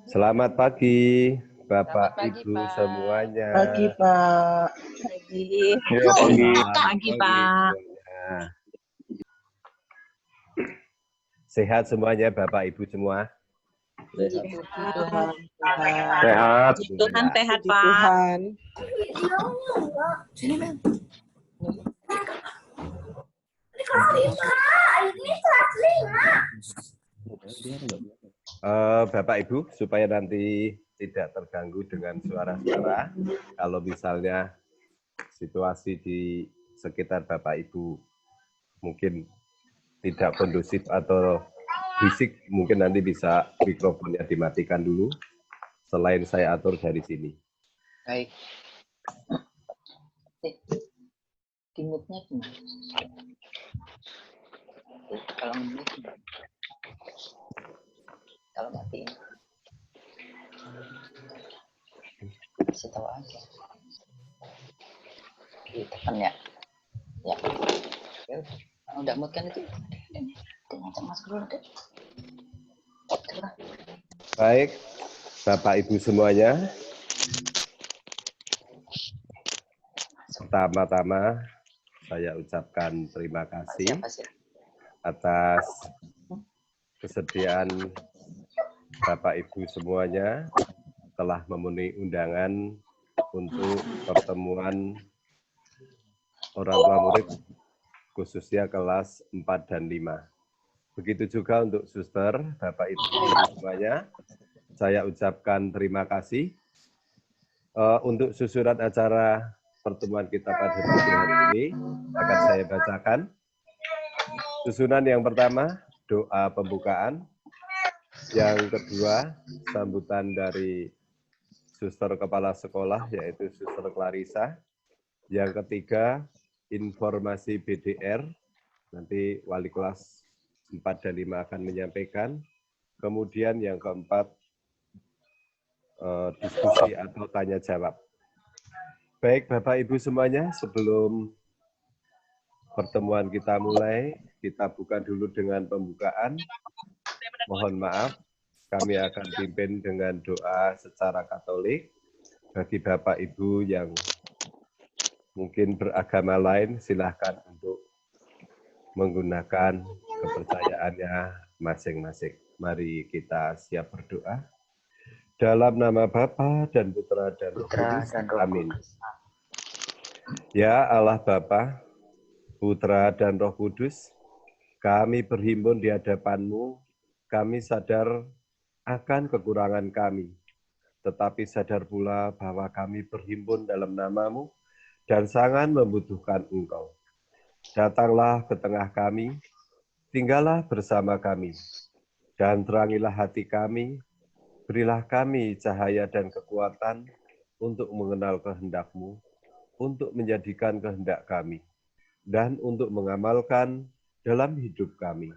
Selamat pagi, Bapak, Selamat pagi, Ibu Pak. semuanya. Pagi, Pak. Pagi. Ya, pagi. Pagi, Pak. Semuanya. Sehat semuanya, Bapak, Ibu semua. Puji Tuhan. Sehat. Tuhan sehat, Puji Pak. Tuhan. Bapak Ibu, supaya nanti tidak terganggu dengan suara-suara, kalau misalnya situasi di sekitar Bapak Ibu mungkin tidak kondusif atau bisik, mungkin nanti bisa mikrofonnya dimatikan dulu, selain saya atur dari sini. Baik. Timutnya gimana? Kalau menit gimana? Kalau matiin kasih tahu aja. Ditekan ya. Ya. Ya udah mood kan itu. Tinggal masuk dulu deh. Baik, Bapak Ibu semuanya. Pertama-tama saya ucapkan terima kasih atas kesediaan Bapak Ibu semuanya telah memenuhi undangan untuk pertemuan orang tua murid khususnya kelas 4 dan 5. Begitu juga untuk suster, Bapak Ibu semuanya, saya ucapkan terima kasih. Untuk susunan acara pertemuan kita pada pagi hari ini akan saya bacakan. Susunan yang pertama, doa pembukaan. Yang kedua, sambutan dari suster kepala sekolah, yaitu Suster Clarissa. Yang ketiga, informasi BDR. Nanti wali kelas 4 dan 5 akan menyampaikan. Kemudian yang keempat, diskusi atau tanya jawab. Baik, Bapak Ibu semuanya, sebelum pertemuan kita mulai, kita buka dulu dengan pembukaan. Mohon maaf, kami akan pimpin dengan doa secara Katolik. Bagi Bapak Ibu yang mungkin beragama lain, silahkan untuk menggunakan kepercayaannya masing-masing. Mari kita siap berdoa. Dalam nama Bapa dan Putra dan Roh Kudus. Amin. Ya Allah Bapa, Putra dan Roh Kudus, kami berhimpun di hadapan-Mu. Kami sadar akan kekurangan kami, tetapi sadar pula bahwa kami berhimpun dalam nama-Mu dan sangat membutuhkan Engkau. Datanglah ke tengah kami, tinggallah bersama kami, dan terangilah hati kami, berilah kami cahaya dan kekuatan untuk mengenal kehendak-Mu, untuk menjadikan kehendak kami, dan untuk mengamalkan dalam hidup kami.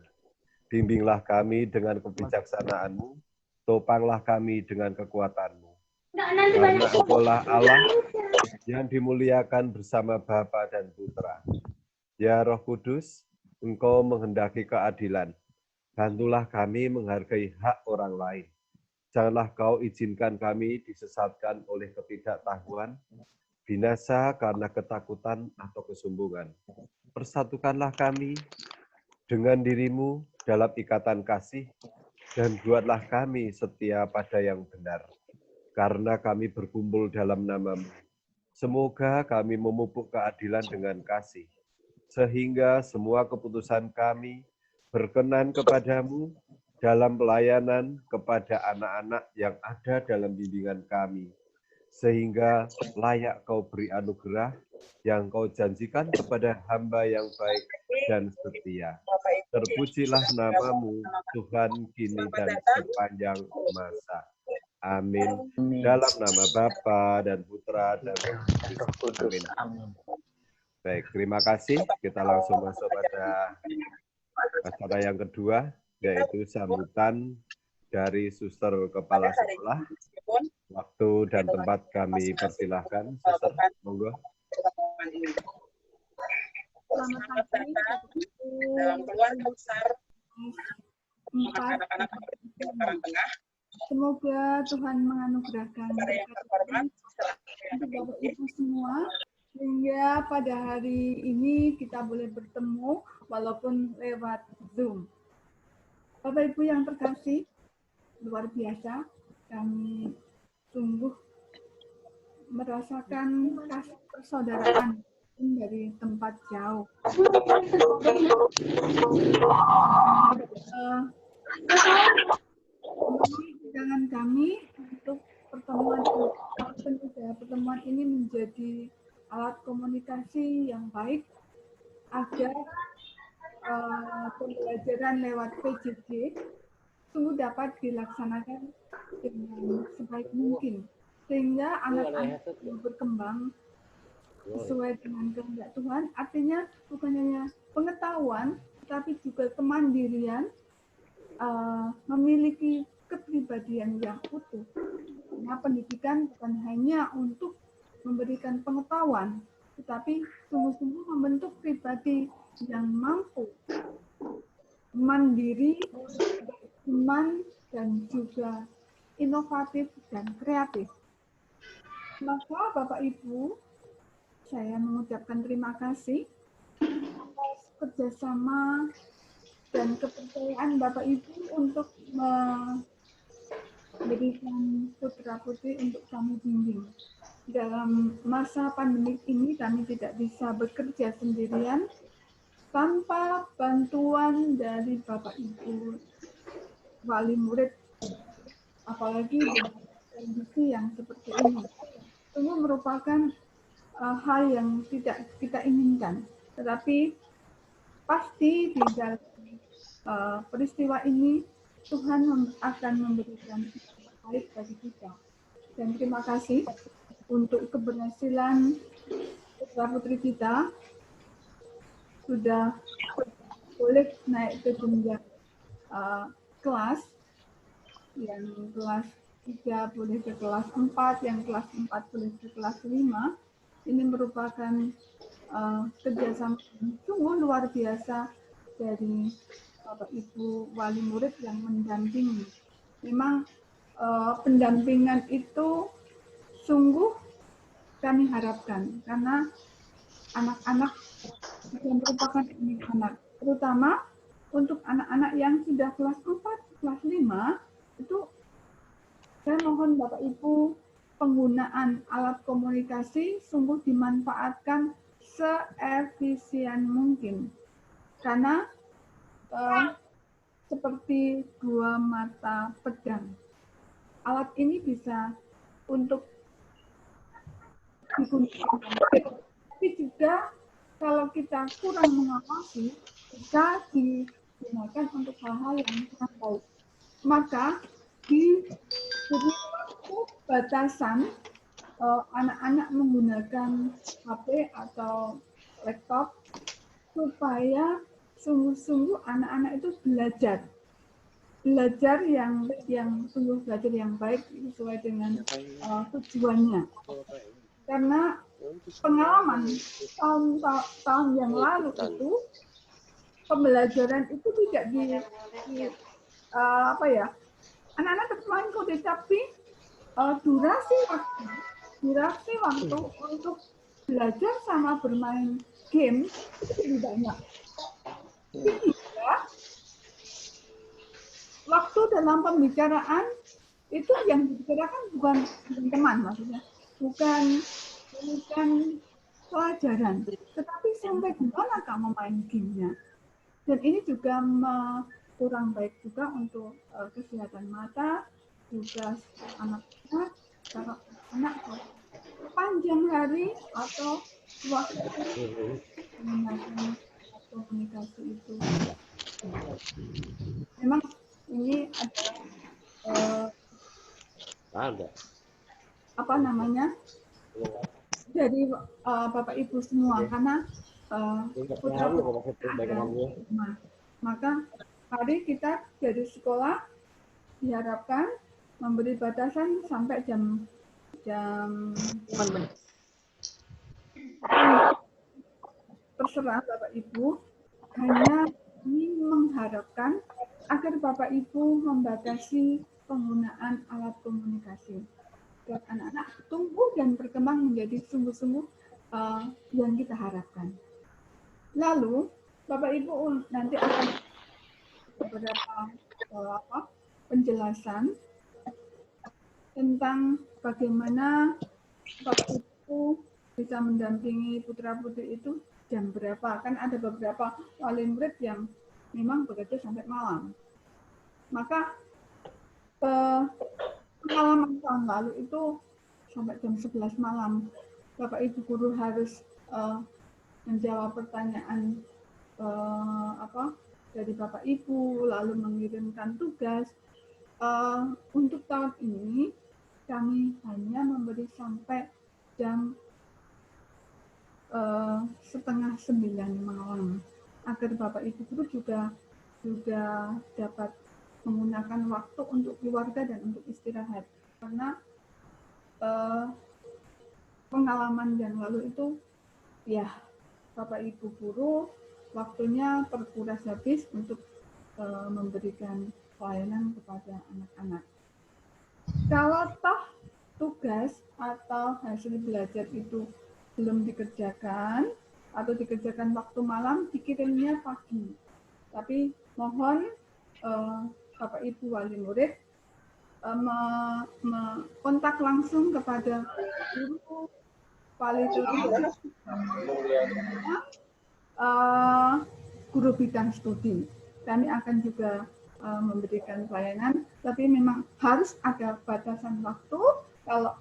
Bimbinglah kami dengan kebijaksanaan-Mu, topanglah kami dengan kekuatan-Mu. Karena Engkaulah Allah yang dimuliakan bersama Bapa dan Putra. Ya Roh Kudus, Engkau menghendaki keadilan. Bantulah kami menghargai hak orang lain. Janganlah Kau izinkan kami disesatkan oleh ketidaktahuan, binasa karena ketakutan atau kesombongan. Persatukanlah kami dengan diri-Mu dalam ikatan kasih, dan buatlah kami setia pada yang benar. Karena kami berkumpul dalam nama-Mu, semoga kami memupuk keadilan dengan kasih, sehingga semua keputusan kami berkenan kepadamu dalam pelayanan kepada anak-anak yang ada dalam bimbingan kami, sehingga layak Kau beri anugerah yang Kau janjikan kepada hamba yang baik dan setia. Terpujilah nama-Mu, Tuhan, kini dan sepanjang masa. Amin. Dalam nama Bapa dan Putra dan Roh Kudus. Amin. Baik, terima kasih. Kita langsung masuk pada acara yang kedua, yaitu sambutan dari Suster Kepala Sekolah. Waktu dan tempat kami persilahkan. Suster, monggo. selamat pagi. dalam keluarga besar 4. Semoga Tuhan menganugerahkan berkat untuk Bapak Ibu semua, sehingga pada hari ini kita boleh bertemu walaupun lewat Zoom. Bapak Ibu yang terkasih, luar biasa, kami sungguh merasakan kasih persaudaraan dari tempat jauh. Jangan kami untuk pertemuan ini menjadi alat komunikasi yang baik agar pembelajaran lewat PJJ itu dapat dilaksanakan dengan sebaik mungkin, sehingga anak-anak berkembang sesuai dengan kehendak Tuhan. Artinya bukan hanya pengetahuan, tapi juga kemandirian, memiliki kepribadian yang utuh. Karena pendidikan bukan hanya untuk memberikan pengetahuan, tetapi sungguh-sungguh membentuk pribadi yang mampu, mandiri, iman, dan juga inovatif dan kreatif. Maka Bapak Ibu, saya mengucapkan terima kasih atas kerjasama dan kepercayaan Bapak Ibu untuk memberikan putra-putri untuk kami bimbing. Dalam masa pandemi ini kami tidak bisa bekerja sendirian tanpa bantuan dari Bapak Ibu wali murid, apalagi dengan kondisi yang seperti ini. Itu merupakan hal yang tidak kita inginkan, tetapi pasti di dalam peristiwa ini Tuhan akan memberikan yang terbaik bagi kita. Dan terima kasih untuk keberhasilan putra-putri kita sudah boleh naik ke jenjang kelas, yang kelas 3 boleh ke kelas 4, yang kelas 4 boleh ke kelas 5. Ini merupakan kerjasama yang sungguh luar biasa dari Bapak Ibu wali murid yang mendampingi. Memang pendampingan itu sungguh kami harapkan, karena anak-anak yang merupakan anak-anak, terutama untuk anak-anak yang sudah kelas 4, kelas 5, itu saya mohon Bapak Ibu penggunaan alat komunikasi sungguh dimanfaatkan seefisien mungkin. Karena seperti dua mata pedang, alat ini bisa untuk digunakan, tapi juga kalau kita kurang mengawasi bisa digunakan untuk hal-hal yang kurang baik. Maka diberi batasan anak-anak menggunakan HP atau laptop supaya sungguh-sungguh anak-anak itu belajar yang sungguh belajar yang baik sesuai dengan tujuannya. Karena pengalaman tahun yang lalu itu pembelajaran itu tidak anak-anak bermain kode, tapi durasi waktu untuk belajar sama bermain game itu lebih banyak. Sehingga waktu dalam pembicaraan itu yang dibicarakan bukan teman, maksudnya bukan pelajaran, tetapi sampai di mana kamu main gamenya. Dan ini juga kurang baik juga untuk kesehatan mata, juga anak-anak, kalau anak panjang hari atau waktu menggunakan komunikasi itu. Memang ini ada apa namanya dari Bapak Ibu semua, karena putra maka hari kita dari sekolah diharapkan memberi batasan sampai jam terserah Bapak Ibu, hanya ingin mengharapkan agar Bapak Ibu membatasi penggunaan alat komunikasi. Agar anak-anak tumbuh dan berkembang menjadi sungguh-sungguh yang kita harapkan. Lalu, Bapak Ibu nanti akan beberapa penjelasan tentang bagaimana Bapak Ibu bisa mendampingi putra-putri itu jam berapa. Kan ada beberapa wali murid yang memang bekerja sampai malam. Maka pengalaman tahun lalu itu sampai jam 11 malam. Bapak Ibu guru harus menjawab pertanyaan dari Bapak Ibu, lalu mengirimkan tugas. Untuk tahun ini kami hanya memberi sampai jam 8:30 malam agar Bapak Ibu guru juga dapat menggunakan waktu untuk keluarga dan untuk istirahat, karena pengalaman yang lalu itu ya Bapak Ibu guru waktunya terkuras habis untuk memberikan pelayanan kepada anak-anak. Kalau toh tugas atau hasil belajar itu belum dikerjakan atau dikerjakan waktu malam, dikirimnya pagi. Tapi mohon Bapak Ibu wali murid kontak langsung kepada guru wali murid, guru bidang studi. Kami akan juga memberikan pelayanan, tapi memang harus ada batasan waktu. Kalau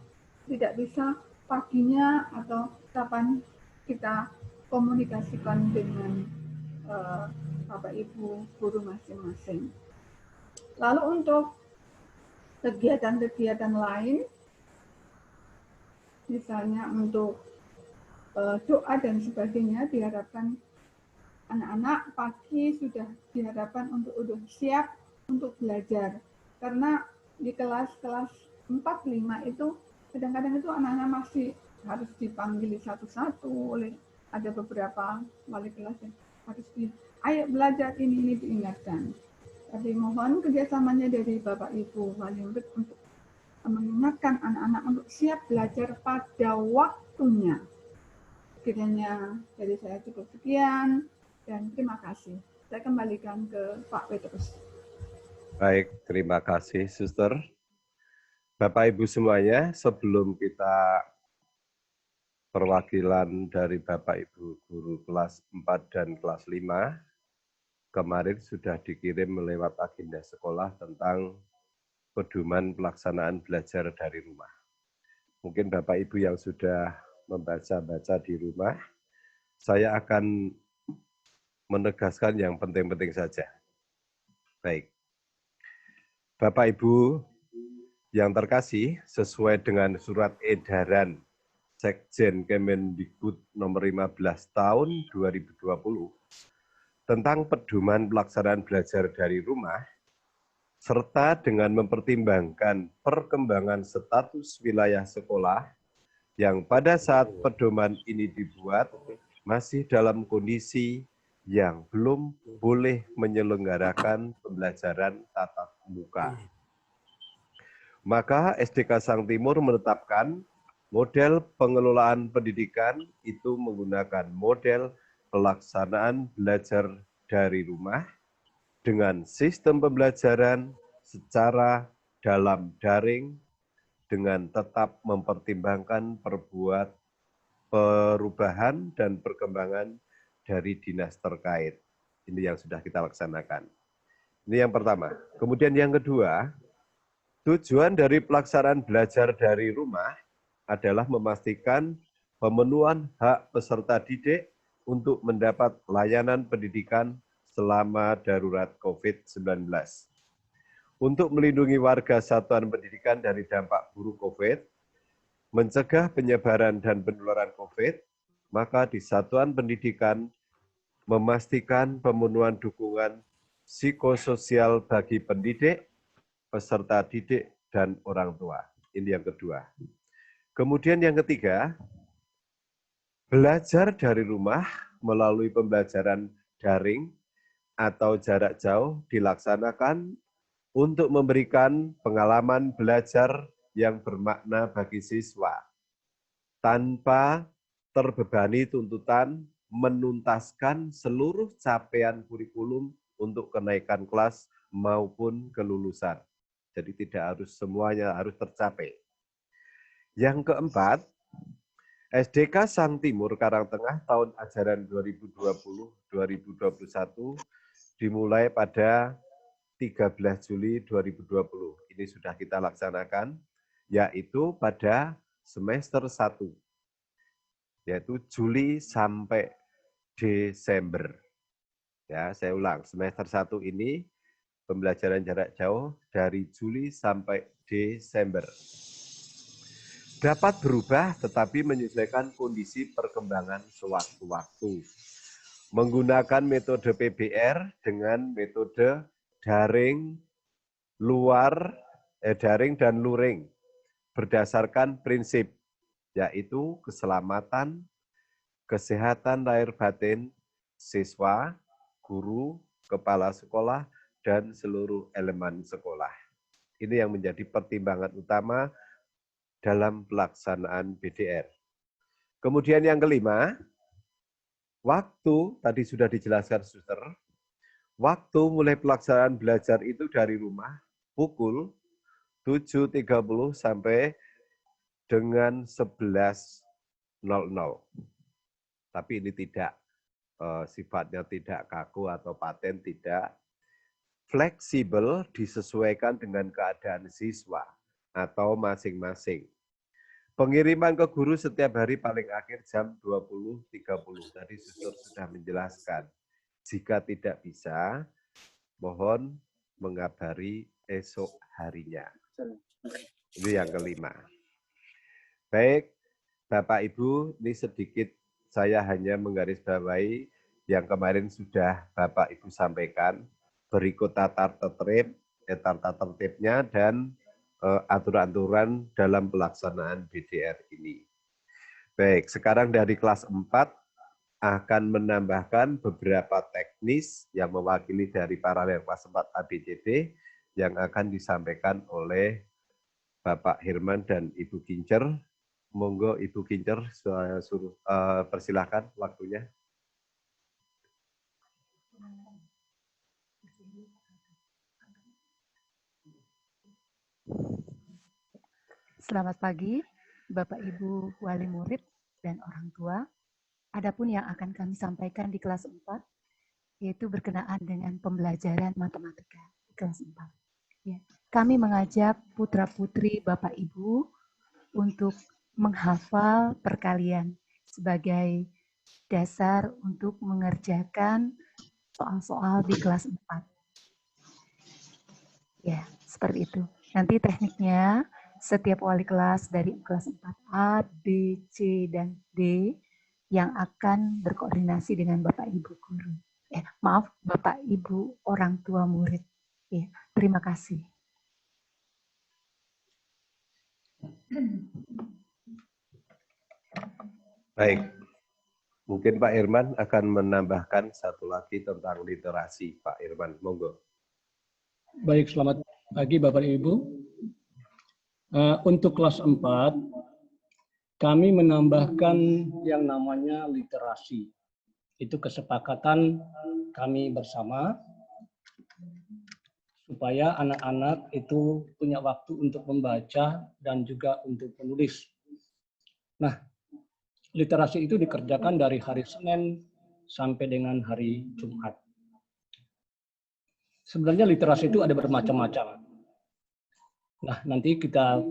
tidak bisa paginya atau kapan kita komunikasikan dengan Bapak Ibu guru masing-masing. Lalu untuk kegiatan-kegiatan lain, misalnya untuk doa dan sebagainya, diharapkan anak-anak pagi sudah diharapkan untuk siap untuk belajar. Karena di kelas-kelas 4-5 itu kadang-kadang itu anak-anak masih harus dipanggil satu-satu oleh ada beberapa wali kelas yang harus ayo belajar ini diingatkan. Tapi mohon kerjasamanya dari Bapak Ibu wali murid untuk mengingatkan anak-anak untuk siap belajar pada waktunya. Kiranya dari saya cukup sekian. Dan terima kasih. Saya kembalikan ke Pak Petrus. Baik, terima kasih, Suster. Bapak Ibu semuanya, sebelum kita perwakilan dari Bapak Ibu guru kelas 4 dan kelas 5, kemarin sudah dikirim lewat agenda sekolah tentang pedoman pelaksanaan belajar dari rumah. Mungkin Bapak Ibu yang sudah membaca-baca di rumah, saya akan menegaskan yang penting-penting saja. Baik. Bapak Ibu yang terkasih, sesuai dengan surat edaran Sekjen Kemendikbud nomor 15 tahun 2020 tentang pedoman pelaksanaan belajar dari rumah, serta dengan mempertimbangkan perkembangan status wilayah sekolah yang pada saat pedoman ini dibuat masih dalam kondisi yang belum boleh menyelenggarakan pembelajaran tatap muka. Maka SDK Sang Timur menetapkan model pengelolaan pendidikan itu menggunakan model pelaksanaan belajar dari rumah dengan sistem pembelajaran secara dalam daring dengan tetap mempertimbangkan perubahan dan perkembangan dari dinas terkait. Ini yang sudah kita laksanakan. Ini yang pertama. Kemudian yang kedua, tujuan dari pelaksanaan belajar dari rumah adalah memastikan pemenuhan hak peserta didik untuk mendapat layanan pendidikan selama darurat COVID-19. Untuk melindungi warga satuan pendidikan dari dampak buruk COVID, mencegah penyebaran dan penularan COVID, maka di satuan pendidikan memastikan pemenuhan dukungan psikososial bagi pendidik, peserta didik, dan orang tua. Ini yang kedua. Kemudian yang ketiga, belajar dari rumah melalui pembelajaran daring atau jarak jauh dilaksanakan untuk memberikan pengalaman belajar yang bermakna bagi siswa, tanpa terbebani tuntutan menuntaskan seluruh capaian kurikulum untuk kenaikan kelas maupun kelulusan. Jadi tidak harus semuanya harus tercapai. Yang keempat, SDK Sang Timur Karangtengah tahun ajaran 2020-2021 dimulai pada 13 Juli 2020. Ini sudah kita laksanakan, yaitu pada semester 1, yaitu Juli sampai Desember. Ya, saya ulang, semester 1 ini pembelajaran jarak jauh dari Juli sampai Desember. Dapat berubah tetapi menyesuaikan kondisi perkembangan sewaktu-waktu. Menggunakan metode PBR dengan metode daring dan luring berdasarkan prinsip yaitu keselamatan, kesehatan lahir batin siswa, guru, kepala sekolah, dan seluruh elemen sekolah. Ini yang menjadi pertimbangan utama dalam pelaksanaan BDR. Kemudian yang kelima, waktu, tadi sudah dijelaskan Suster, waktu mulai pelaksanaan belajar itu dari rumah pukul 7.30 sampai dengan 11.00. Tapi ini tidak sifatnya tidak kaku atau paten, tidak. Fleksibel disesuaikan dengan keadaan siswa atau masing-masing. Pengiriman ke guru setiap hari paling akhir jam 20.30. Tadi Suster sudah menjelaskan. Jika tidak bisa, mohon mengabari esok harinya. Ini yang kelima. Baik, Bapak Ibu, ini sedikit saya hanya menggarisbawahi yang kemarin sudah Bapak Ibu sampaikan, berikut tata tertibnya dan aturan-aturan dalam pelaksanaan BDR ini. Baik, sekarang dari kelas 4 akan menambahkan beberapa teknis yang mewakili dari paralel kelas 4 ABCD yang akan disampaikan oleh Bapak Herman dan Ibu Kincer. Monggo Ibu Kincer, saya suruh persilahkan waktunya. Selamat pagi, Bapak Ibu wali murid dan orang tua. Adapun yang akan kami sampaikan di kelas 4 yaitu berkenaan dengan pembelajaran matematika di kelas 4. Ya. Kami mengajak putra-putri Bapak Ibu untuk menghafal perkalian sebagai dasar untuk mengerjakan soal-soal di kelas 4. Ya, seperti itu. Nanti tekniknya setiap wali kelas dari kelas 4A, B, C, dan D yang akan berkoordinasi dengan Bapak Ibu guru. Bapak Ibu orang tua murid. Ya, terima kasih. Baik, mungkin Pak Irman akan menambahkan satu lagi tentang literasi. Pak Irman, monggo. Baik, selamat pagi Bapak Ibu. Untuk kelas 4, kami menambahkan yang namanya literasi. Itu kesepakatan kami bersama, supaya anak-anak itu punya waktu untuk membaca dan juga untuk menulis. Nah, literasi itu dikerjakan dari hari Senin sampai dengan hari Jumat. Sebenarnya literasi itu ada bermacam-macam. Nah, nanti kita,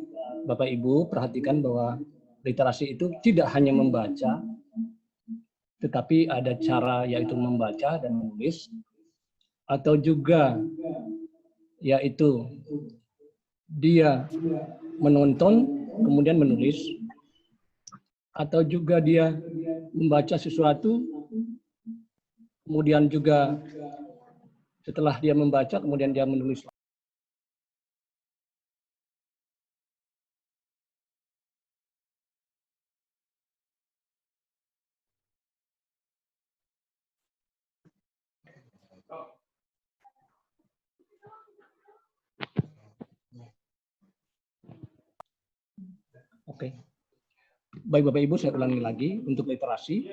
Bapak Ibu, perhatikan bahwa literasi itu tidak hanya membaca, tetapi ada cara yaitu membaca dan menulis, atau juga yaitu dia menonton kemudian menulis, atau juga dia membaca sesuatu, kemudian juga setelah dia membaca kemudian dia menulis. Oke. Baik Bapak Ibu, saya ulangi lagi untuk literasi.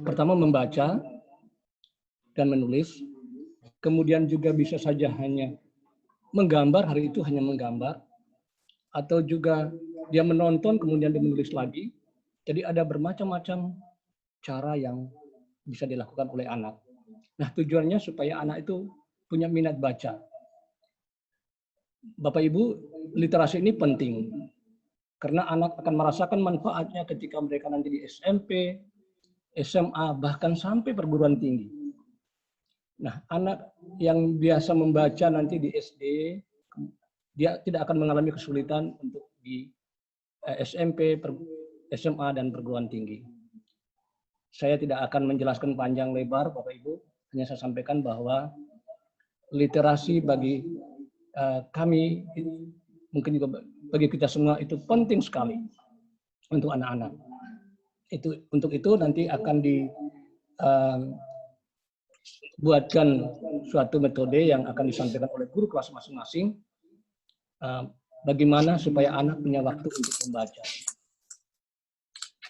Pertama membaca dan menulis. Kemudian juga bisa saja hanya menggambar, hari itu hanya menggambar. Atau juga dia menonton kemudian dia menulis lagi. Jadi ada bermacam-macam cara yang bisa dilakukan oleh anak. Nah, tujuannya supaya anak itu punya minat baca. Bapak Ibu, literasi ini penting. Karena anak akan merasakan manfaatnya ketika mereka nanti di SMP, SMA, bahkan sampai perguruan tinggi. Nah, anak yang biasa membaca nanti di SD, dia tidak akan mengalami kesulitan untuk di SMP, SMA, dan perguruan tinggi. Saya tidak akan menjelaskan panjang lebar, Bapak Ibu. Hanya saya sampaikan bahwa literasi bagi kami, mungkin juga bagi kita semua itu penting sekali untuk anak-anak. Untuk itu nanti akan dibuatkan suatu metode yang akan disampaikan oleh guru kelas masing-masing. Bagaimana supaya anak punya waktu untuk membaca.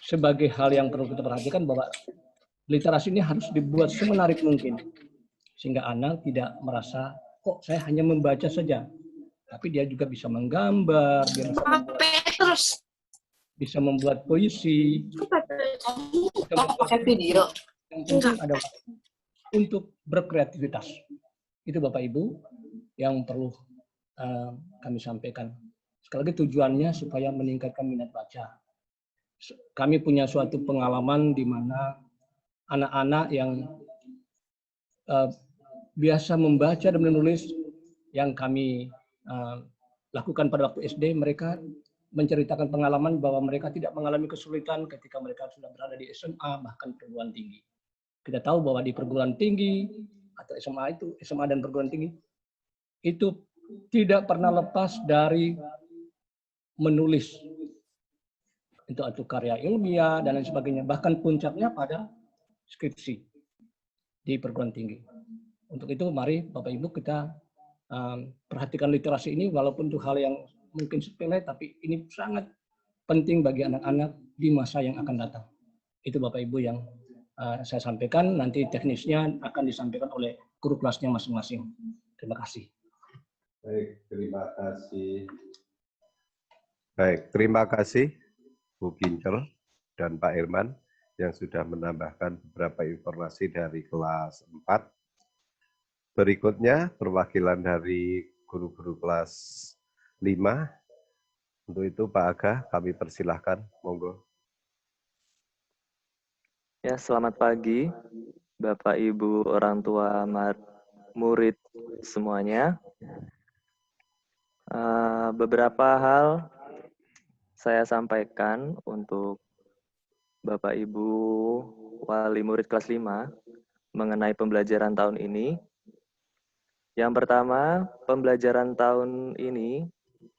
Sebagai hal yang perlu kita perhatikan bahwa literasi ini harus dibuat semenarik mungkin. Sehingga anak tidak merasa, kok saya hanya membaca saja. Tapi dia juga bisa menggambar, dia bisa membuat puisi, bisa membuat video. Yang penting adalah untuk berkreativitas. Itu Bapak Ibu yang perlu kami sampaikan. Sekali lagi tujuannya supaya meningkatkan minat baca. Kami punya suatu pengalaman di mana anak-anak yang biasa membaca dan menulis yang kami lakukan pada waktu SD, mereka menceritakan pengalaman bahwa mereka tidak mengalami kesulitan ketika mereka sudah berada di SMA, bahkan perguruan tinggi. Kita tahu bahwa di perguruan tinggi atau SMA dan perguruan tinggi, itu tidak pernah lepas dari menulis. Itu karya ilmiah dan lain sebagainya. Bahkan puncaknya pada skripsi di perguruan tinggi. Untuk itu mari Bapak Ibu kita perhatikan literasi ini, walaupun itu hal yang mungkin sepele, tapi ini sangat penting bagi anak-anak di masa yang akan datang. Itu Bapak Ibu yang saya sampaikan, nanti teknisnya akan disampaikan oleh guru kelasnya masing-masing. Terima kasih. Baik, terima kasih. Baik, terima kasih Bu Kincer dan Pak Irman yang sudah menambahkan beberapa informasi dari kelas 4. Berikutnya perwakilan dari guru-guru kelas 5. Untuk itu Pak Aga kami persilahkan, monggo. Ya, selamat pagi Bapak Ibu orang tua murid semuanya. Beberapa hal saya sampaikan untuk Bapak Ibu wali murid kelas 5 mengenai pembelajaran tahun ini. Yang pertama, pembelajaran tahun ini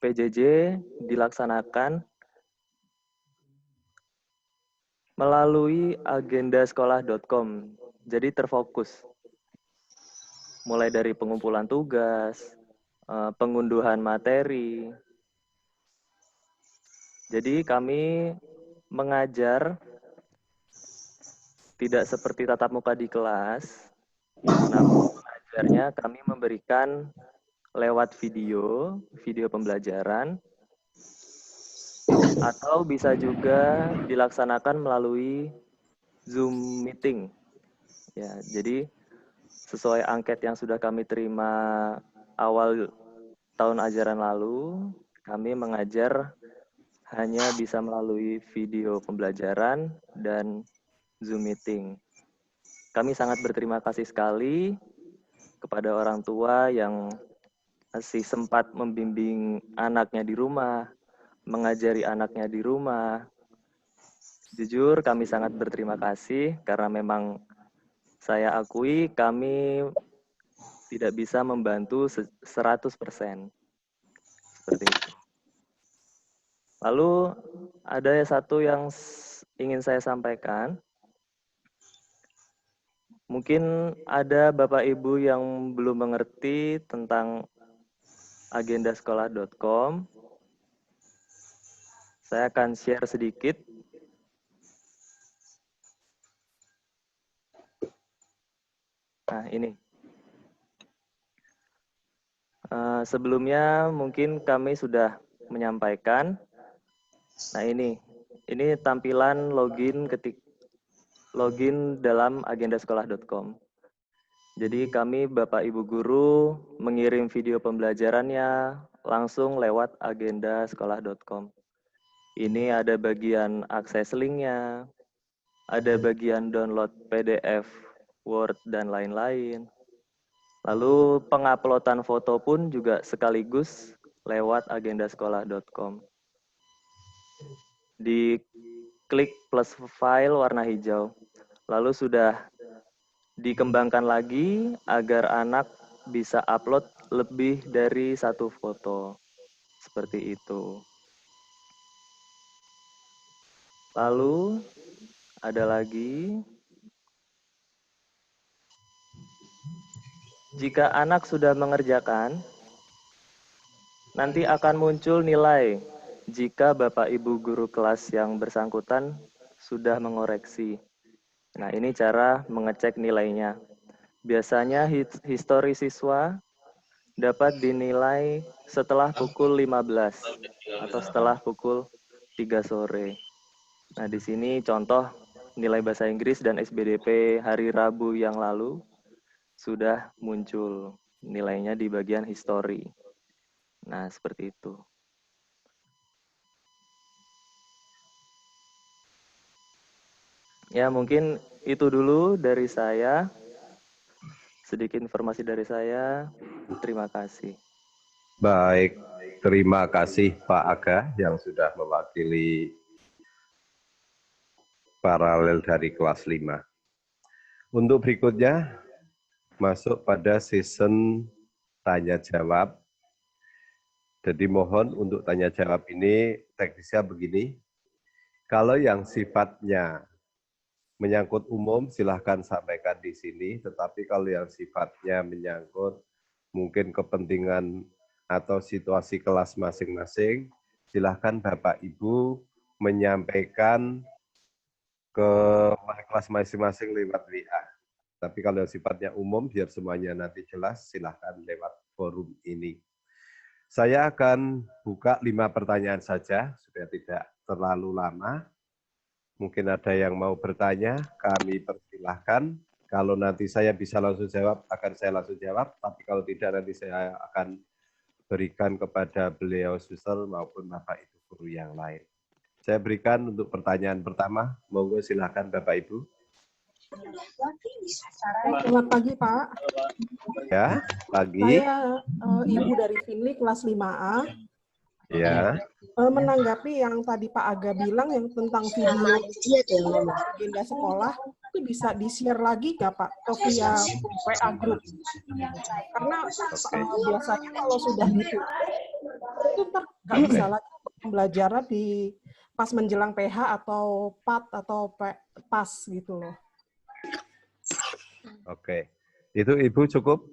PJJ dilaksanakan melalui agendasekolah.com. Jadi terfokus. Mulai dari pengumpulan tugas, pengunduhan materi. Jadi kami mengajar tidak seperti tatap muka di kelas, namun mengajarnya kami memberikan lewat video pembelajaran, atau bisa juga dilaksanakan melalui Zoom meeting. Ya, jadi sesuai angket yang sudah kami terima awal tahun ajaran lalu, kami mengajar hanya bisa melalui video pembelajaran dan Zoom meeting. Kami sangat berterima kasih sekali kepada orang tua yang masih sempat membimbing anaknya di rumah, mengajari anaknya di rumah. Jujur kami sangat berterima kasih karena memang saya akui kami tidak bisa membantu 100%. Seperti itu. Lalu ada satu yang ingin saya sampaikan. Mungkin ada Bapak Ibu yang belum mengerti tentang agendasekolah.com. Saya akan share sedikit. Nah, ini. Sebelumnya mungkin kami sudah menyampaikan. Nah, ini tampilan login dalam agendasekolah.com. Jadi kami Bapak Ibu guru mengirim video pembelajarannya langsung lewat agendasekolah.com. Ini ada bagian akses linknya, ada bagian download PDF, Word, dan lain-lain. Lalu penguploadan foto pun juga sekaligus lewat agendasekolah.com. Di klik plus file warna hijau. Lalu sudah dikembangkan lagi agar anak bisa upload lebih dari satu foto. Seperti itu. Lalu ada lagi. Jika anak sudah mengerjakan, nanti akan muncul nilai jika Bapak Ibu guru kelas yang bersangkutan sudah mengoreksi. Nah, ini cara mengecek nilainya. Biasanya histori siswa dapat dinilai setelah pukul 15 atau setelah pukul 3 sore. Nah, di sini contoh nilai bahasa Inggris dan SBDP hari Rabu yang lalu sudah muncul nilainya di bagian histori. Nah, seperti itu. Ya, mungkin itu dulu dari saya. Sedikit informasi dari saya. Terima kasih. Baik, terima kasih Pak Aga yang sudah mewakili paralel dari kelas 5. Untuk berikutnya, masuk pada season tanya-jawab. Jadi mohon untuk tanya-jawab ini teknisnya begini. Kalau yang sifatnya menyangkut umum, silahkan sampaikan di sini. Tetapi kalau yang sifatnya menyangkut mungkin kepentingan atau situasi kelas masing-masing, silahkan Bapak Ibu menyampaikan ke kelas masing-masing lewat WA. Tapi kalau yang sifatnya umum, biar semuanya nanti jelas, silahkan lewat forum ini. Saya akan buka 5 pertanyaan saja, supaya tidak terlalu lama. Mungkin ada yang mau bertanya, kami persilahkan. Kalau nanti saya bisa langsung jawab, akan saya langsung jawab. Tapi kalau tidak, nanti saya akan berikan kepada beliau suster maupun Bapak Ibu guru yang lain. Saya berikan untuk pertanyaan pertama. Monggo silahkan Bapak Ibu. Selamat pagi, Pak. Ya, pagi. Saya Ibu dari Finli kelas 5A. Ya. Menanggapi yang tadi Pak Aga bilang yang tentang video agenda sekolah, itu bisa di-share lagi nggak Pak? Atau via WA group? Karena biasanya kalau sudah gitu, itu ntar nggak bisa lagi pembelajaran di pas menjelang PH atau PAT atau PAS gitu loh. Oke. Itu Ibu cukup?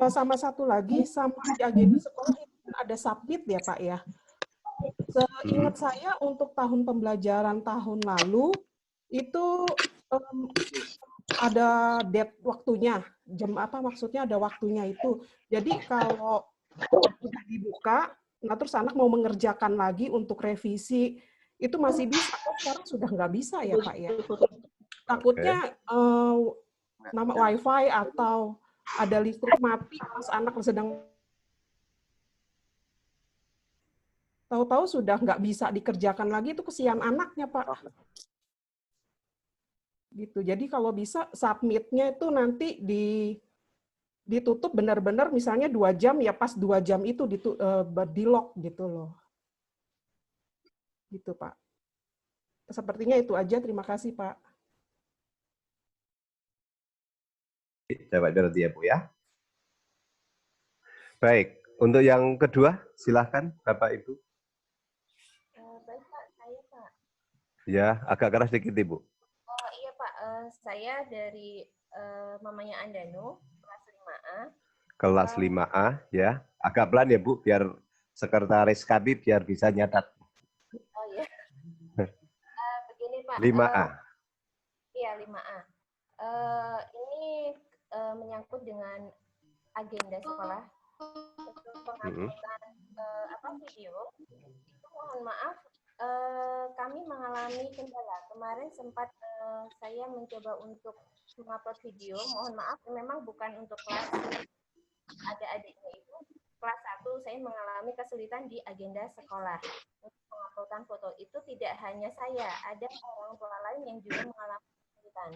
Sama satu lagi, sama di agenda sekolah ada submit ya Pak ya. Seingat saya untuk tahun pembelajaran tahun lalu itu ada date waktunya, jam apa maksudnya ada waktunya itu. Jadi kalau sudah dibuka, nah terus anak mau mengerjakan lagi untuk revisi, itu masih bisa. Kok sekarang sudah nggak bisa ya Pak ya? Takutnya nama WiFi atau ada listrik mati pas anak sedang tahu-tahu sudah nggak bisa dikerjakan lagi, itu kesian anaknya Pak. Gitu. Jadi kalau bisa submit-nya itu nanti ditutup benar-benar misalnya 2 jam ya pas 2 jam itu di-lock gitu loh. Gitu Pak. Sepertinya itu aja. Terima kasih Pak. Jawab berarti ya Bu ya. Baik, untuk yang kedua silahkan Bapak Ibu. Baik Pak, saya Pak. Ya, agak keras sedikit Ibu. Oh iya Pak, saya dari mamanya Andanu, kelas 5A. Kelas 5A, ya. Agak pelan ya, Bu, biar sekretaris kami biar bisa nyatat. Oh iya. Begini Pak. 5A. Iya, 5A. Ini menyangkut dengan agenda sekolah untuk penguploadan video. Itu mohon maaf, kami mengalami kendala. Kemarin sempat saya mencoba untuk mengupload video. Mohon maaf, memang bukan untuk kelas ada adiknya itu. Kelas 1 saya mengalami kesulitan di agenda sekolah. Untuk penguploadan foto itu tidak hanya saya, ada orang tua lain yang juga mengalami kesulitan.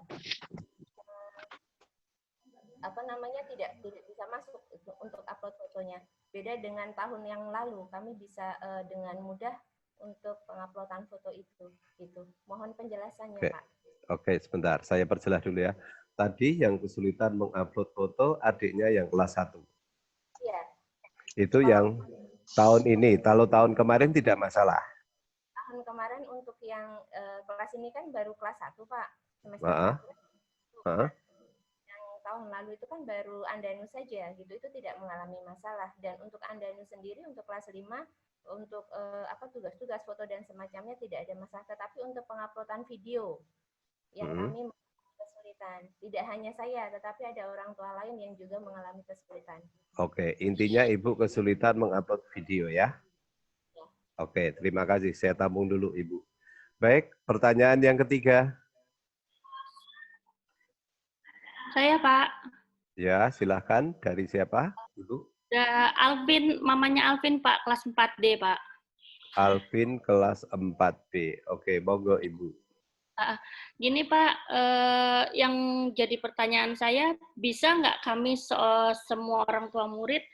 Tidak bisa masuk untuk upload fotonya. Beda dengan tahun yang lalu, kami bisa dengan mudah untuk penguploadan foto itu. Gitu. Mohon penjelasannya, Pak. Oke, sebentar. Saya perjelas dulu ya. Tadi yang kesulitan mengupload foto adiknya yang kelas 1. Iya. Itu yang tahun ini. Kalau tahun kemarin tidak masalah. Tahun kemarin untuk yang kelas ini kan baru kelas 1, Pak. Semester 1. Yang tahun lalu itu kan baru Andanu saja, gitu. Itu tidak mengalami masalah. Dan untuk Andanu sendiri, untuk kelas 5, untuk tugas-tugas foto dan semacamnya tidak ada masalah. Tetapi untuk penguploadan video, yang kami kesulitan. Tidak hanya saya, tetapi ada orang tua lain yang juga mengalami kesulitan. Oke, intinya Ibu kesulitan mengupload video ya? Ya. Oke, terima kasih. Saya tampung dulu Ibu. Baik, pertanyaan yang ketiga. Saya, Pak. Ya, silahkan. Dari siapa, Ibu? Alvin, mamanya Alvin, Pak, kelas 4D, Pak. Alvin, kelas 4B. Oke, monggo Ibu. Gini Pak, yang jadi pertanyaan saya, bisa nggak kami semua orang tua murid,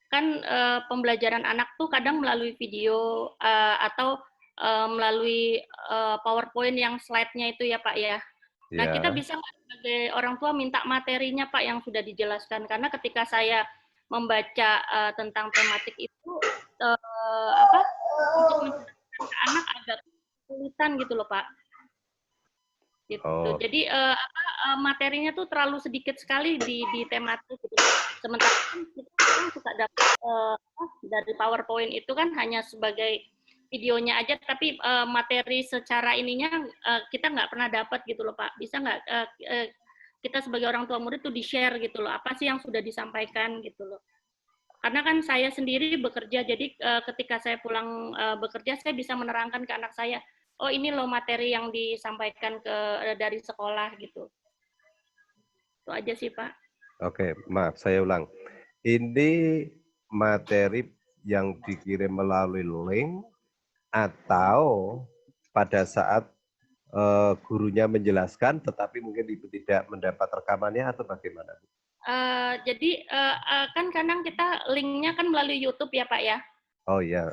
kan pembelajaran anak tuh kadang melalui video atau melalui PowerPoint yang slide-nya itu ya Pak ya. Nah kita bisa nggak sebagai orang tua minta materinya Pak yang sudah dijelaskan, karena ketika saya membaca tentang tematik itu, untuk menjelaskan ke anak agak kesulitan gitu loh Pak. Gitu. Jadi materinya tuh terlalu sedikit sekali di tematik gitu. Sementara kan kita suka dapat dari PowerPoint itu kan hanya sebagai videonya aja, tapi materi secara ininya kita nggak pernah dapat gitu loh Pak. Bisa nggak kita sebagai orang tua murid tuh di-share gitu loh, apa sih yang sudah disampaikan gitu loh. Karena kan saya sendiri bekerja, jadi ketika saya pulang bekerja, saya bisa menerangkan ke anak saya, oh ini loh materi yang disampaikan dari sekolah gitu. Itu aja sih Pak. Oke, maaf saya ulang. Ini materi yang dikirim melalui link atau pada saat gurunya menjelaskan tetapi mungkin Ibu tidak mendapat rekamannya atau bagaimana? Jadi kan kadang kita linknya kan melalui YouTube ya Pak ya. Oh iya.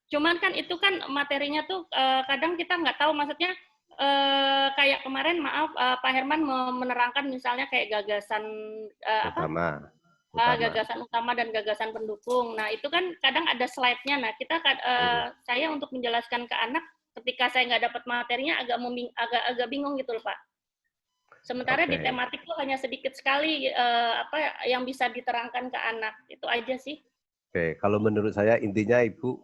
Cuman kan itu kan materinya tuh kadang kita nggak tahu, maksudnya kayak kemarin maaf Pak Herman menerangkan misalnya kayak gagasan utama. Gagasan utama dan gagasan pendukung. Nah itu kan kadang ada slide-nya. Nah kita saya untuk menjelaskan ke anak ketika saya nggak dapat materinya agak bingung gitu loh Pak. Sementara di tematik tuh hanya sedikit sekali yang bisa diterangkan ke anak. Itu aja sih. Oke, kalau menurut saya intinya Ibu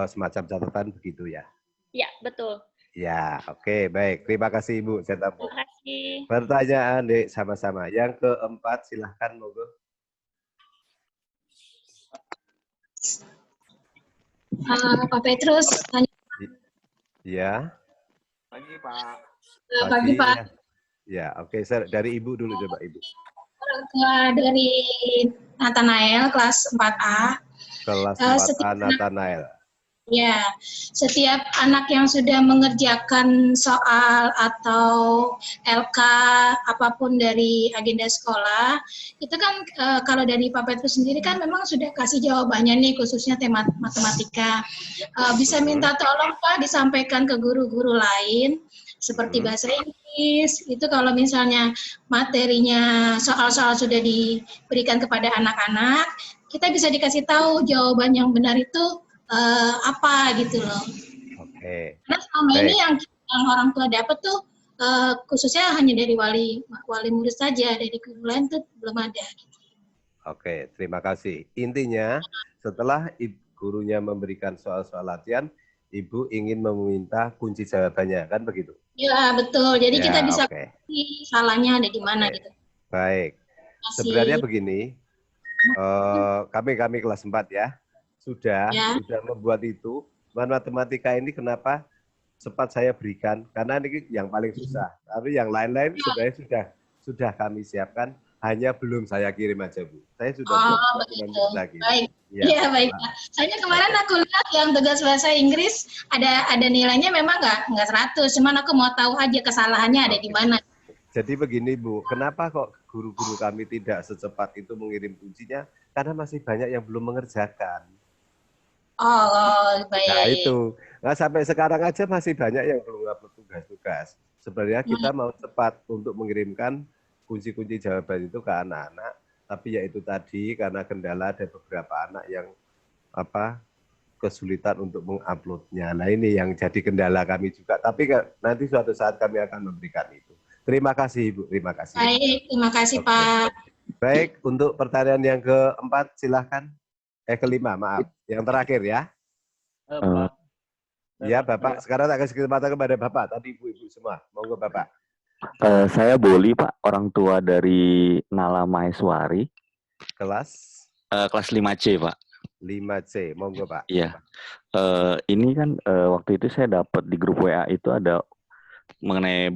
semacam catatan begitu ya? Ya, betul. Ya, oke, baik. Terima kasih Ibu, saya tampung. Terima kasih. Pertanyaan Dek, sama-sama. Yang keempat, silahkan monggo. Pak Petrus, tanya. Ya. Pagi Pak. Pagi Pak. Ya, oke. Dari Ibu dulu coba Ibu. Orang tua dari Nathanael kelas 4A. Kelas 4A Nathanael. Ya, setiap anak yang sudah mengerjakan soal atau LK apapun dari agenda sekolah, itu kan kalau dari Pak Petrus sendiri kan memang sudah kasih jawabannya nih, khususnya tema matematika. Bisa minta tolong Pak disampaikan ke guru-guru lain, seperti bahasa Inggris, itu kalau misalnya materinya soal-soal sudah diberikan kepada anak-anak, kita bisa dikasih tahu jawaban yang benar itu apa gitu loh. Oke. Karena selama ini yang orang tua dapat tuh khususnya hanya dari wali murid saja, dari guru lain itu belum ada. Oke, terima kasih. Intinya setelah gurunya memberikan soal-soal latihan, Ibu ingin meminta kunci jawabannya, kan begitu? Ya, betul. Jadi Ya, kita bisa oke. salahnya ada di mana gitu. Baik. Sebenarnya begini, kami kelas 4 ya, sudah membuat itu. Matematika ini kenapa sempat saya berikan, karena ini yang paling susah. Tapi yang lain-lain sebenarnya sudah kami siapkan, hanya belum saya kirim aja, Bu. Saya sudah begitu. lagi. Baik. Iya, baik. Soalnya kemarin aku lihat yang tugas bahasa Inggris ada nilainya memang nggak 100, cuman aku mau tahu aja kesalahannya ada di mana. Jadi begini, Bu, kenapa kok guru-guru kami tidak secepat itu mengirim kuncinya? Karena masih banyak yang belum mengerjakan. Oh, baik. Nah itu, nah, sampai sekarang aja masih banyak yang belum upload tugas-tugas. Sebenarnya kita mau cepat untuk mengirimkan kunci-kunci jawaban itu ke anak-anak, tapi ya itu tadi karena kendala ada beberapa anak yang kesulitan untuk menguploadnya. Nah ini yang jadi kendala kami juga, tapi nanti suatu saat kami akan memberikan itu. Terima kasih Ibu, terima kasih. Baik, terima kasih Pak. Baik, untuk pertanyaan yang keempat silahkan. Kelima, maaf. Yang terakhir ya. Ya Bapak, sekarang tak kasih kesempatan kepada Bapak. Tadi Ibu-Ibu semua, monggo Bapak. Saya Boli Pak, orang tua dari Nala Maheswari. Kelas? Kelas 5C Pak. 5C, monggo Pak. Iya. Ini kan waktu itu saya dapat di grup WA itu ada mengenai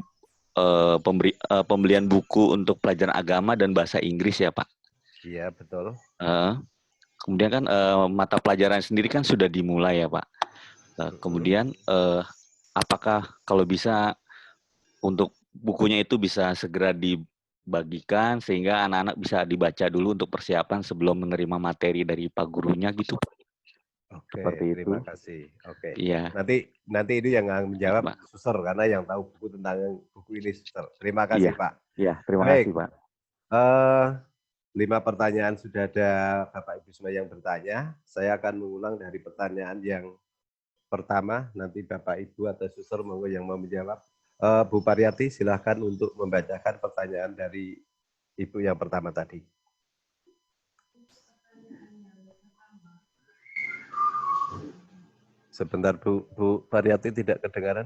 pembelian buku untuk pelajaran agama dan bahasa Inggris ya Pak. Iya betul. Kemudian kan mata pelajaran sendiri kan sudah dimulai ya Pak. Kemudian apakah kalau bisa untuk bukunya itu bisa segera dibagikan sehingga anak-anak bisa dibaca dulu untuk persiapan sebelum menerima materi dari Pak gurunya gitu Pak. Oke, terima kasih. Oke. Iya. Nanti itu yang menjawab Suster karena yang tahu buku tentang buku ini Suster. Terima kasih Pak. Iya, terima kasih Pak. 5 pertanyaan sudah ada Bapak Ibu semua yang bertanya. Saya akan mengulang dari pertanyaan yang pertama. Nanti Bapak Ibu atau Suster monggo yang mau menjawab. Bu Pariyati silahkan untuk membacakan pertanyaan dari Ibu yang pertama tadi. Sebentar Bu Pariyati tidak kedengaran.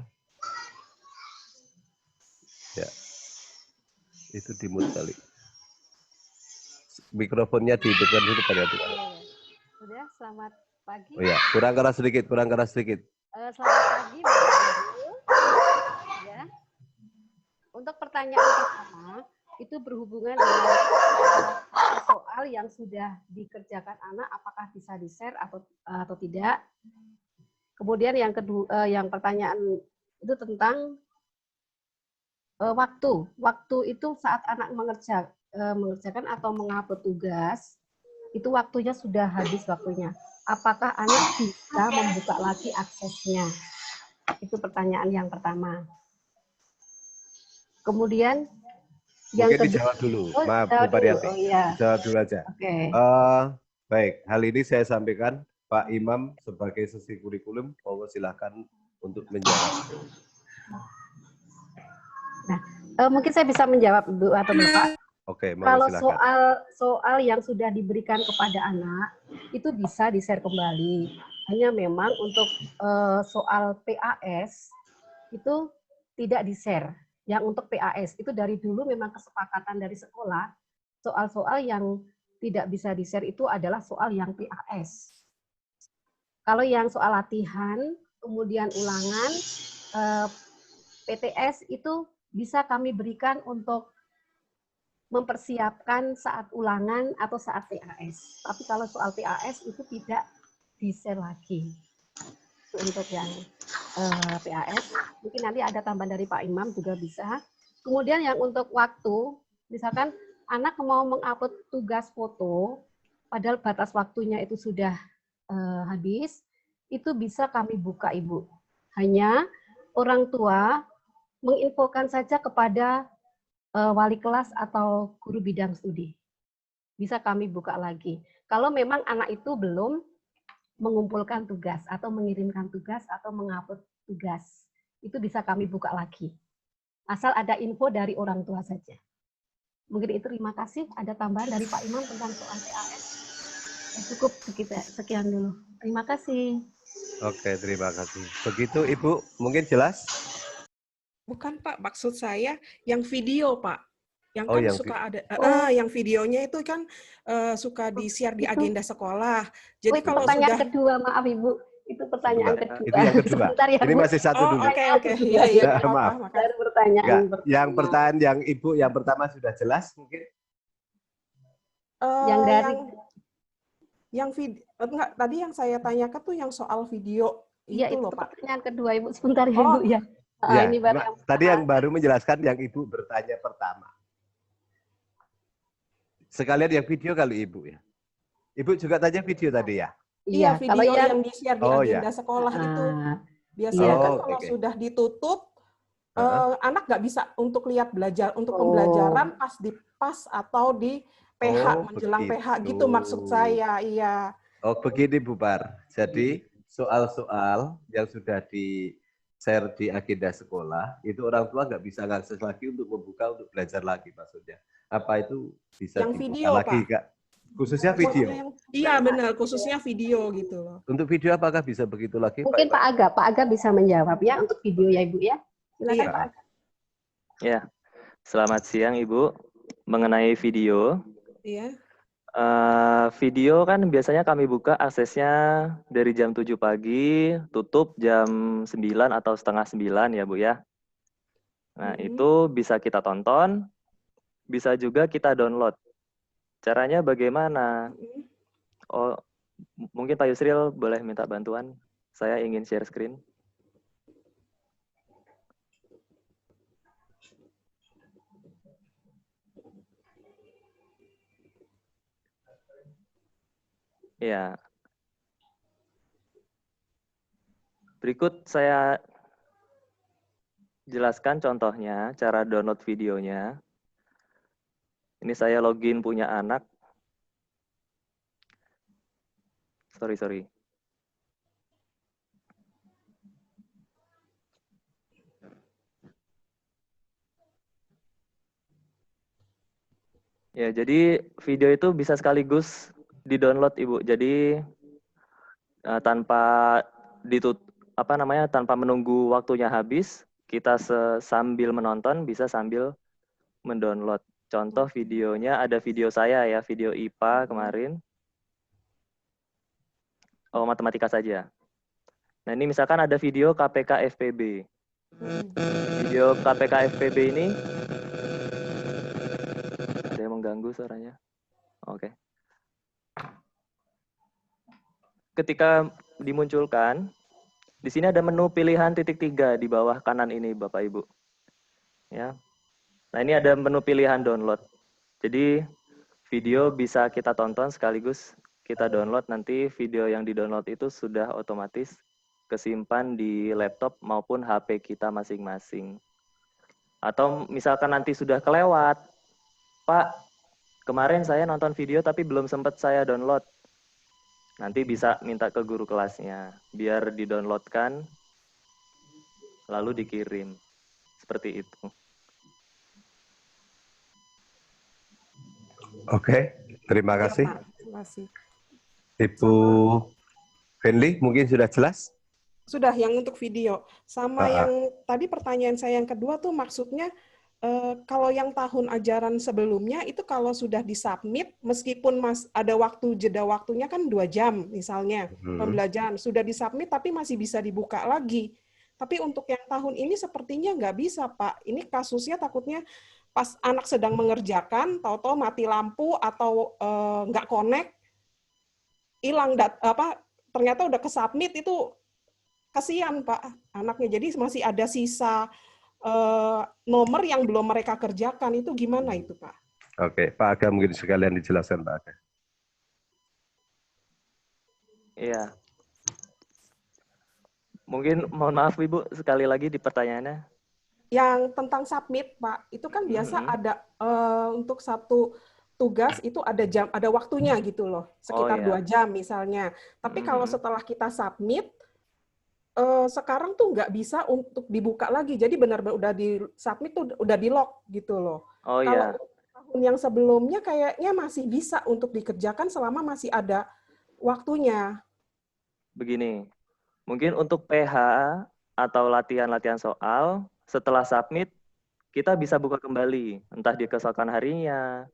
Ya, itu di-mute kali. Mikrofonnya dihidupkan dulu Pariyati. Sudah, selamat pagi. Oh ya, kurang keras sedikit. Selamat pagi, Bapak Ibu. Ya. Untuk pertanyaan pertama, itu berhubungan dengan soal yang sudah dikerjakan anak, apakah bisa di-share atau tidak. Kemudian yang kedua, yang pertanyaan itu tentang waktu. Waktu itu saat anak mengerjakan atau mengupload tugas, itu waktunya sudah habis waktunya. Apakah anak bisa membuka lagi aksesnya? Itu pertanyaan yang pertama. Kemudian yang mungkin dijawab dulu. Maaf Bu Pariyati. Jawab dulu aja. Oke. Baik, hal ini saya sampaikan Pak Imam sebagai sesi kurikulum, monggo silakan untuk menjawab. Nah, mungkin saya bisa menjawab Bu atau Bapak. Oke, kalau silakan. soal yang sudah diberikan kepada anak itu bisa di-share kembali. Hanya memang untuk soal PAS itu tidak di-share. Yang untuk PAS itu dari dulu memang kesepakatan dari sekolah, soal-soal yang tidak bisa di-share itu adalah soal yang PAS. Kalau yang soal latihan, kemudian ulangan, PTS itu bisa kami berikan untuk mempersiapkan saat ulangan atau saat PAS. Tapi kalau soal PAS itu tidak di-share lagi. Untuk yang PAS, mungkin nanti ada tambahan dari Pak Imam juga bisa. Kemudian yang untuk waktu, misalkan anak mau mengupload tugas foto, padahal batas waktunya itu sudah habis, itu bisa kami buka Ibu. Hanya orang tua menginfokan saja kepada wali kelas atau guru bidang studi. Bisa kami buka lagi. Kalau memang anak itu belum mengumpulkan tugas atau mengirimkan tugas atau mengupload tugas, itu bisa kami buka lagi. asal ada info dari orang tua saja. Mungkin itu, terima kasih. Ada tambahan dari Pak Imam tentang soal PAS? Cukup sekian dulu. Terima kasih. Oke, terima kasih. Begitu Ibu, mungkin jelas? Bukan Pak, maksud saya yang video Pak. Yang Oh, kan yang suka ada, Oh. yang videonya itu kan suka di-share di Itu. agenda sekolah. Oh, Jadi itu kalau pertanyaan sudah kedua, maaf Ibu. Itu pertanyaan Kedua. kedua. Itu yang kedua. Sebentar ya, Ini Bu. masih satu Oh, dulu. oke. Iya, iya. Nah, maaf. Baru pertanyaan Enggak. pertama. Yang pertanyaan yang Ibu yang pertama sudah jelas mungkin? Yang dari yang video enggak, tadi yang saya tanyakan tuh yang soal video Iya, itu itu loh Pak. pertanyaan kedua, Ibu. Sebentar ya, Oh. Ibu ya. Ya, Ini baru yang tadi yang baru menjelaskan yang Ibu bertanya pertama. Sekalian yang video kali Ibu ya. Ibu juga tanya video tadi ya? Iya, kalau video yang yang di-share di Oh, agenda ya. sekolah itu. Biasanya Iya. kan Oh, kalau oke. sudah ditutup, anak nggak bisa untuk lihat untuk Oh. pembelajaran pas di atau di PH, Oh, menjelang PH gitu begitu. maksud saya. Iya. Oh, begini Bu Bar. Jadi soal-soal yang sudah di-share di agenda sekolah, itu orang tua nggak bisa ngakses lagi untuk membuka untuk belajar lagi maksudnya. Apa itu bisa Yang dibuka video, lagi, Pak. Kak? Khususnya video. Iya benar, khususnya video gitu loh. Untuk video apakah bisa begitu lagi, Mungkin Pak Iwan? Pak Aga bisa menjawab ya untuk video ya, Ibu ya. Silakan Iya. Pak Aga. Ya, selamat siang Ibu. Mengenai video, Iya. Video kan biasanya kami buka aksesnya dari jam 7 pagi, tutup jam 9 atau setengah 9 ya Bu ya. Nah, itu bisa kita tonton, bisa juga kita download. Caranya bagaimana? Oh, mungkin Pak Yusril boleh minta bantuan. Saya ingin share screen. Ya. Berikut saya jelaskan contohnya, cara download videonya. Ini saya login punya anak. Sorry. Ya, jadi video itu bisa sekaligus di-download Ibu. Jadi tanpa tanpa menunggu waktunya habis, kita sambil menonton bisa sambil mendownload. Contoh videonya ada video saya ya, video IPA kemarin. Oh, matematika saja. Nah, ini misalkan ada video KPK FPB. Video KPK FPB ini ada yang mengganggu suaranya. Oke. Ketika dimunculkan, di sini ada menu pilihan ×3 di bawah kanan ini, Bapak Ibu. Ya. Nah, ini ada menu pilihan download. Jadi video bisa kita tonton sekaligus kita download, nanti video yang di-download itu sudah otomatis kesimpan di laptop maupun HP kita masing-masing. Atau misalkan nanti sudah kelewat, Pak, kemarin saya nonton video tapi belum sempat saya download. Nanti bisa minta ke guru kelasnya, biar di-downloadkan, lalu dikirim. Seperti itu. Oke, terima kasih. Terima kasih. Ibu Fenli, mungkin sudah jelas? Sudah, yang untuk video. Sama yang tadi pertanyaan saya yang kedua tuh maksudnya, kalau yang tahun ajaran sebelumnya itu kalau sudah disubmit, meskipun ada jeda waktunya kan 2 jam misalnya pembelajaran, sudah disubmit tapi masih bisa dibuka lagi. Tapi untuk yang tahun ini sepertinya nggak bisa, Pak. Ini kasusnya takutnya pas anak sedang mengerjakan, tahu-tahu mati lampu atau nggak connect, hilang ternyata udah kesubmit, itu kasihan Pak anaknya. Jadi masih ada sisa nomor yang belum mereka kerjakan. Itu gimana itu Pak? Oke, Pak Aga mungkin sekalian dijelaskan Pak Aga. Iya. Mungkin mohon maaf Ibu sekali lagi di pertanyaannya. Yang tentang submit Pak, itu kan biasa ada untuk satu tugas itu ada waktunya gitu loh, sekitar 2 jam misalnya. Tapi kalau setelah kita submit, sekarang tuh nggak bisa untuk dibuka lagi. Jadi benar-benar udah di submit tuh udah di lock gitu loh. Oh Kalau ya, tahun yang sebelumnya kayaknya masih bisa untuk dikerjakan selama masih ada waktunya. begini. Mungkin untuk PH atau latihan-latihan soal, setelah submit, kita bisa buka kembali. Entah di keesokan harinya.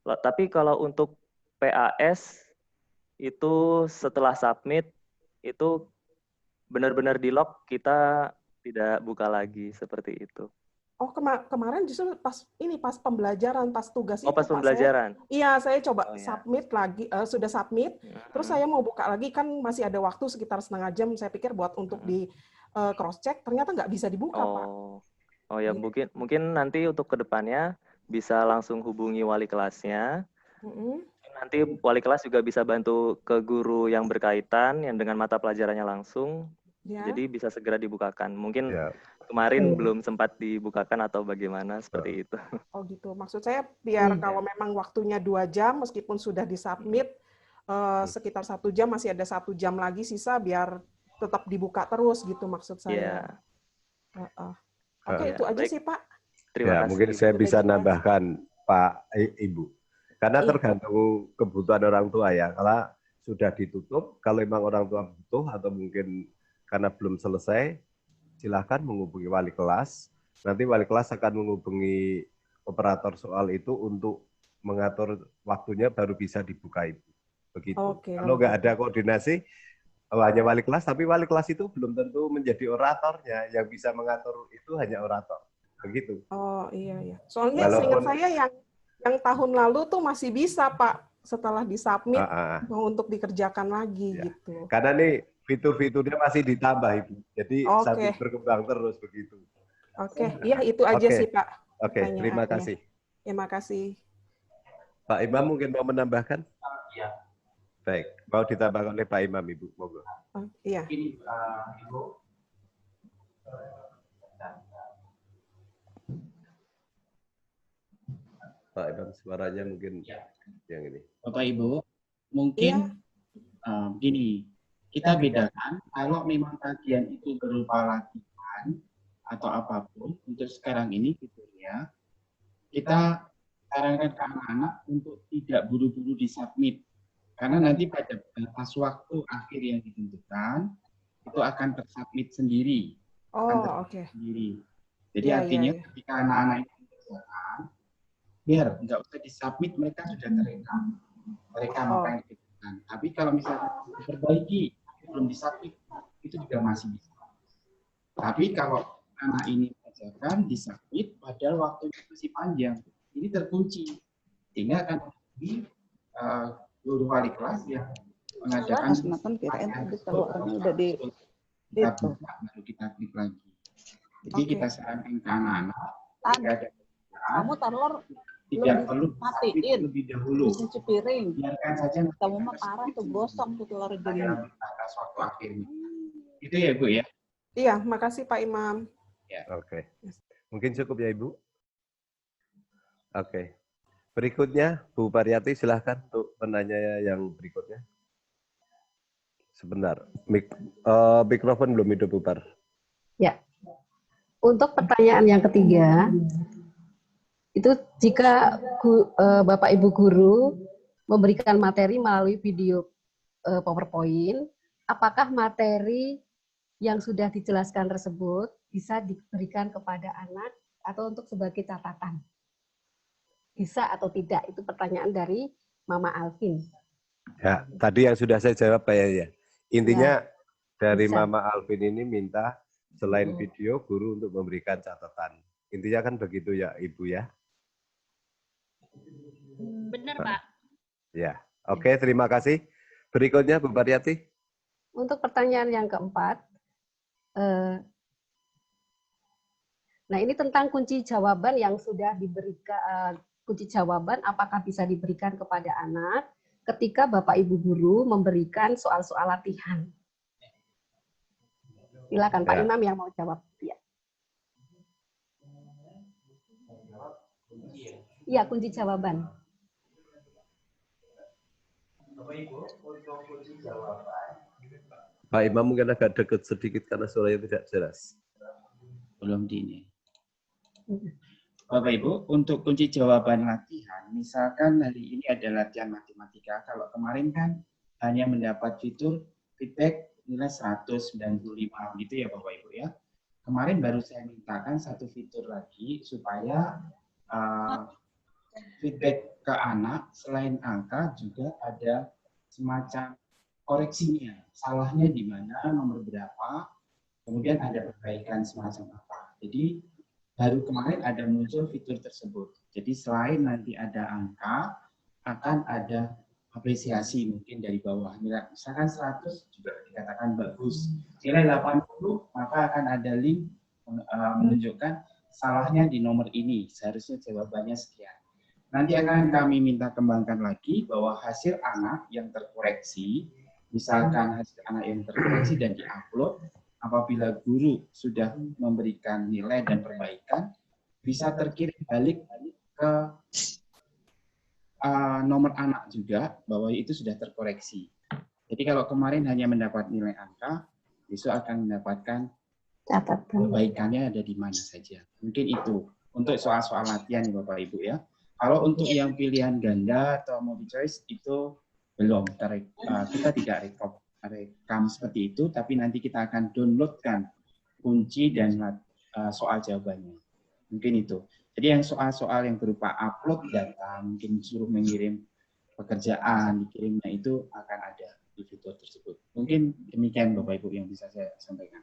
Tapi kalau untuk PAS, itu setelah submit, itu benar-benar di lock, kita tidak buka lagi seperti itu. Oh, kemarin justru pas pembelajaran, pas tugas Oh, itu pas Pak, pembelajaran. saya coba Oh, ya. submit lagi, sudah submit, terus saya mau buka lagi, kan masih ada waktu sekitar setengah jam, saya pikir buat untuk di cross check, ternyata nggak bisa dibuka Pak. Oh ya, mungkin nanti untuk kedepannya bisa langsung hubungi wali kelasnya. Nanti wali kelas juga bisa bantu ke guru yang berkaitan, yang dengan mata pelajarannya langsung. Ya. Jadi bisa segera dibukakan. Mungkin kemarin belum sempat dibukakan atau bagaimana seperti itu. Oh gitu. Maksud saya biar kalau memang waktunya 2 jam, meskipun sudah disubmit sekitar 1 jam, masih ada 1 jam lagi sisa, biar tetap dibuka terus gitu maksud saya. Oke, itu aja sih Pak. Terima kasih. Mungkin saya bisa nambahkan Pak Ibu. Karena tergantung kebutuhan orang tua ya. Kalau sudah ditutup, kalau memang orang tua butuh atau mungkin karena belum selesai, silakan menghubungi wali kelas. Nanti wali kelas akan menghubungi operator soal itu untuk mengatur waktunya baru bisa dibuka itu. Begitu. Kalau nggak ada koordinasi, hanya wali kelas, tapi wali kelas itu belum tentu menjadi oratornya. Yang bisa mengatur itu hanya orator. Begitu. Oh iya. Soalnya seingat saya yang tahun lalu tuh masih bisa Pak, setelah disubmit mau untuk dikerjakan lagi gitu. Karena nih fitur-fiturnya masih ditambah Ibu. Jadi sambil berkembang terus begitu. Oke, iya itu aja sih Pak. Oke, terima kasih. Terima kasih. Pak Imam mungkin mau menambahkan? Iya. Baik, mau ditambahkan oleh Pak Imam Ibu, monggo. Iya. Ini Ibu. Pak Imam suaranya mungkin yang ini. Bapak Ibu, mungkin gini, kita bedakan kalau memang kajian itu berupa latihan atau apapun, untuk sekarang ini fiturnya, kita sarankan ke anak-anak untuk tidak buru-buru disubmit. Karena nanti pada batas waktu akhir yang ditentukan, itu akan tersubmit sendiri. Sendiri. Jadi artinya ketika anak-anak itu mengerjakan, biar nggak usah disubmit, mereka sudah terekam apa yang ditentukan. Tapi kalau misalnya diperbaiki, belum disubmit, itu juga masih bisa. Tapi kalau anak ini mengerjakan, disubmit, padahal waktunya masih panjang, ini terkunci. Sehingga akan di guru wali kelas yang mengadakan kalau orangnya udah di baru kita klik lagi. Jadi kita sarankan ke anak-anak kamu taruh tidak perlu matiin lebih dahulu. Cuci piring. Biarkan saja. Kamu mah parah tuh gosong tuh telur gini. Batas waktu akhirnya. Itu ya Bu ya. Iya, makasih Pak Imam. Ya. Oke. Mungkin cukup ya Ibu. Oke. Berikutnya Bu Pariyati silahkan untuk penanya yang berikutnya. Sebentar. Mikrofon belum hidup Bu Par. Ya. Untuk pertanyaan yang ketiga, itu jika Bapak Ibu guru memberikan materi melalui video PowerPoint, apakah materi yang sudah dijelaskan tersebut bisa diberikan kepada anak atau untuk sebagai catatan? Bisa atau tidak? Itu pertanyaan dari Mama Alvin. Ya, tadi yang sudah saya jawab Pak ya. Intinya dari bisa. Mama Alvin ini minta selain video, guru untuk memberikan catatan. Intinya kan begitu ya Ibu ya. Benar Pak. Ya, oke, terima kasih. Berikutnya Bu Pariyati. Untuk pertanyaan yang keempat, nah ini tentang kunci jawaban yang sudah diberikan, kunci jawaban apakah bisa diberikan kepada anak ketika Bapak Ibu guru memberikan soal-soal latihan. Silakan Pak Imam yang mau jawab. Ya. Iya, kunci jawaban. Bapak Ibu, untuk kunci jawaban, Pak Imam mungkin agak dekat sedikit karena suaranya tidak jelas. Belum di ini. Bapak Ibu, untuk kunci jawaban latihan, misalkan hari ini ada latihan matematika, kalau kemarin kan hanya mendapat fitur feedback nilai 195 gitu ya Bapak Ibu ya. Kemarin baru saya mintakan satu fitur lagi supaya feedback ke anak selain angka juga ada semacam koreksinya, salahnya di mana, nomor berapa, kemudian ada perbaikan semacam apa. Jadi baru kemarin ada muncul fitur tersebut. Jadi selain nanti ada angka, akan ada apresiasi mungkin dari bawah. Misalkan 100 juga dikatakan bagus. Nilai 80 maka akan ada link menunjukkan salahnya di nomor ini. Seharusnya jawabannya sekian. Nanti akan kami minta kembangkan lagi bahwa hasil anak yang terkoreksi, misalkan hasil anak yang terkoreksi dan diupload, apabila guru sudah memberikan nilai dan perbaikan, bisa terkirim balik ke nomor anak juga bahwa itu sudah terkoreksi. Jadi kalau kemarin hanya mendapat nilai angka, besok akan mendapatkan perbaikannya ada di mana saja. Mungkin itu untuk soal-soal latihan ya Bapak Ibu ya. Kalau untuk yang pilihan ganda atau multi choice itu belum, kita tidak rekam seperti itu, tapi nanti kita akan downloadkan kunci dan soal jawabannya. Mungkin itu. Jadi yang soal-soal yang berupa upload data, mungkin disuruh mengirim pekerjaan, dikirimnya itu akan ada di fitur tersebut. Mungkin demikian Bapak Ibu yang bisa saya sampaikan.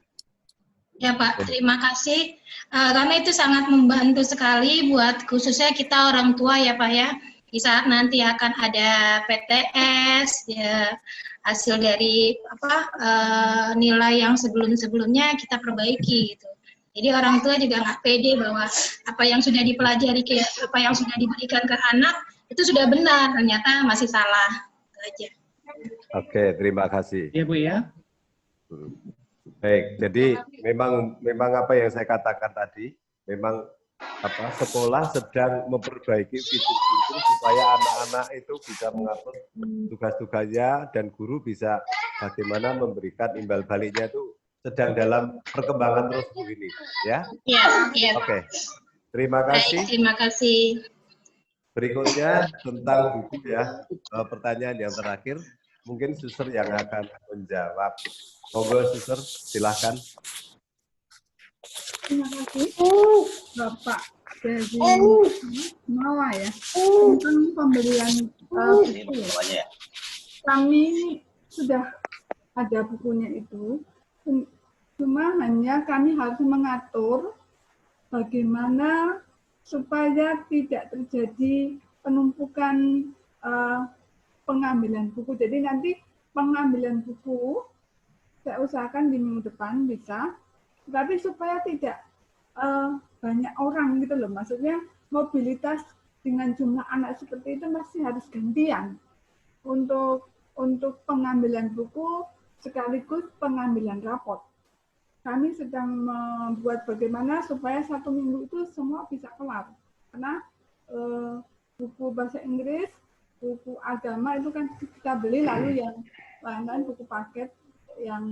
Ya Pak, terima kasih. Karena itu sangat membantu sekali buat khususnya kita orang tua ya Pak ya. Di saat nanti akan ada PTS, ya, hasil dari nilai yang sebelum-sebelumnya kita perbaiki gitu. Jadi orang tua juga nggak pede bahwa apa yang sudah dipelajari, apa yang sudah diberikan ke anak itu sudah benar, ternyata masih salah. Itu aja. Oke, terima kasih. Ya Bu ya. Baik, jadi memang apa yang saya katakan tadi, memang sekolah sedang memperbaiki fitur-fitur supaya anak-anak itu bisa mengatur tugas-tugasnya dan guru bisa bagaimana memberikan imbal baliknya itu sedang dalam perkembangan terus begini, ya? Iya. Oke, terima kasih. Baik, terima kasih. Berikutnya tentang buku ya, pertanyaan yang terakhir, mungkin Suster yang akan menjawab. Monggo Suster, silahkan. Terima kasih Bapak dari Mala ya, tentang pembelian buku. Kami sudah ada bukunya itu, cuma hanya kami harus mengatur bagaimana supaya tidak terjadi penumpukan pengambilan buku. Jadi nanti pengambilan buku saya usahakan di minggu depan bisa, tapi supaya tidak banyak orang gitu loh. Maksudnya mobilitas dengan jumlah anak seperti itu masih harus gantian untuk pengambilan buku sekaligus pengambilan raport. Kami sedang membuat bagaimana supaya 1 minggu itu semua bisa kelar. Karena buku bahasa Inggris, buku agama itu kan kita beli, lalu yang lain-lain buku paket yang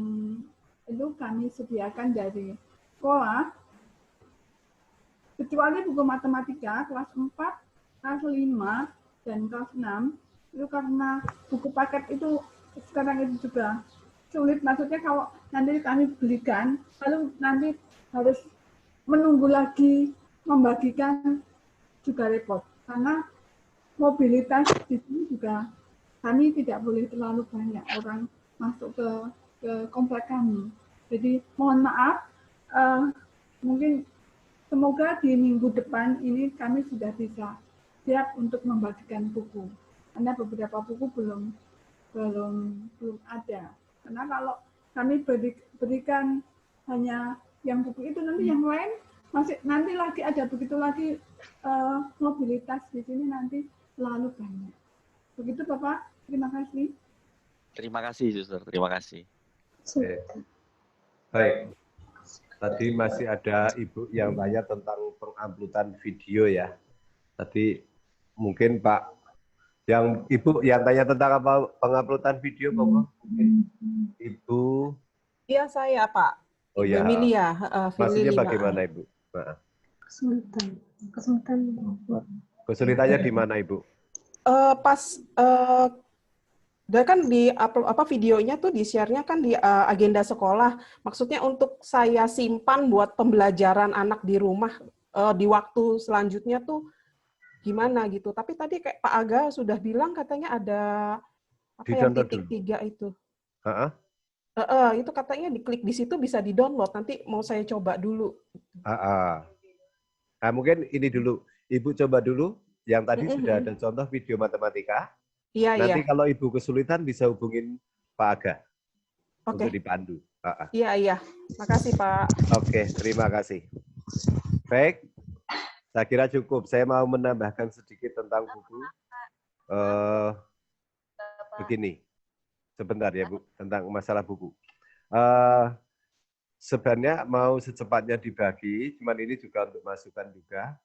itu kami sediakan dari sekolah, kecuali buku matematika kelas 4, kelas 5, dan kelas 6, itu karena buku paket itu sekarang itu juga sulit. Maksudnya kalau nanti kami belikan, lalu nanti harus menunggu lagi membagikan juga repot. Karena mobilitas di sini juga kami tidak boleh terlalu banyak orang masuk ke komplek kami. Jadi mohon maaf, mungkin semoga di minggu depan ini kami sudah bisa siap untuk membagikan buku. Karena beberapa buku belum ada. Karena kalau kami berikan hanya yang buku itu, nanti yang lain masih nanti lagi ada begitu lagi mobilitas di sini nanti terlalu banyak. Begitu Bapak, terima kasih. Terima kasih Suster, terima kasih. Oke. Baik, tadi masih ada Ibu yang tanya tentang penguploadan video ya. Tadi mungkin Pak, yang Ibu yang tanya tentang apa penguploadan video, monggo. Ibu Iya saya Pak. Oh Ibu ya. Emilia. Maksudnya Lili, bagaimana Ibu? Maaf. Kesulitan. Kesulitannya di mana Ibu? Pas dia kan di upload videonya tuh di share-nya kan di agenda sekolah. Maksudnya untuk saya simpan buat pembelajaran anak di rumah di waktu selanjutnya tuh gimana gitu. Tapi tadi kayak Pak Aga sudah bilang katanya ada apa yang titik 3 itu. Itu katanya diklik di situ bisa di-download. Nanti mau saya coba dulu. Nah, mungkin ini dulu. Ibu coba dulu. Yang tadi sudah ada contoh video matematika. Iya, Nanti iya. kalau Ibu kesulitan bisa hubungin Pak Aga. Oke. Untuk dipandu. Iya, iya. Makasih, Pak. Oke, terima kasih. Baik. Saya kira cukup. Saya mau menambahkan sedikit tentang buku. Begini. Sebentar ya, Bu. Tentang masalah buku. Sebenarnya mau secepatnya dibagi, cuman ini juga untuk masukan juga.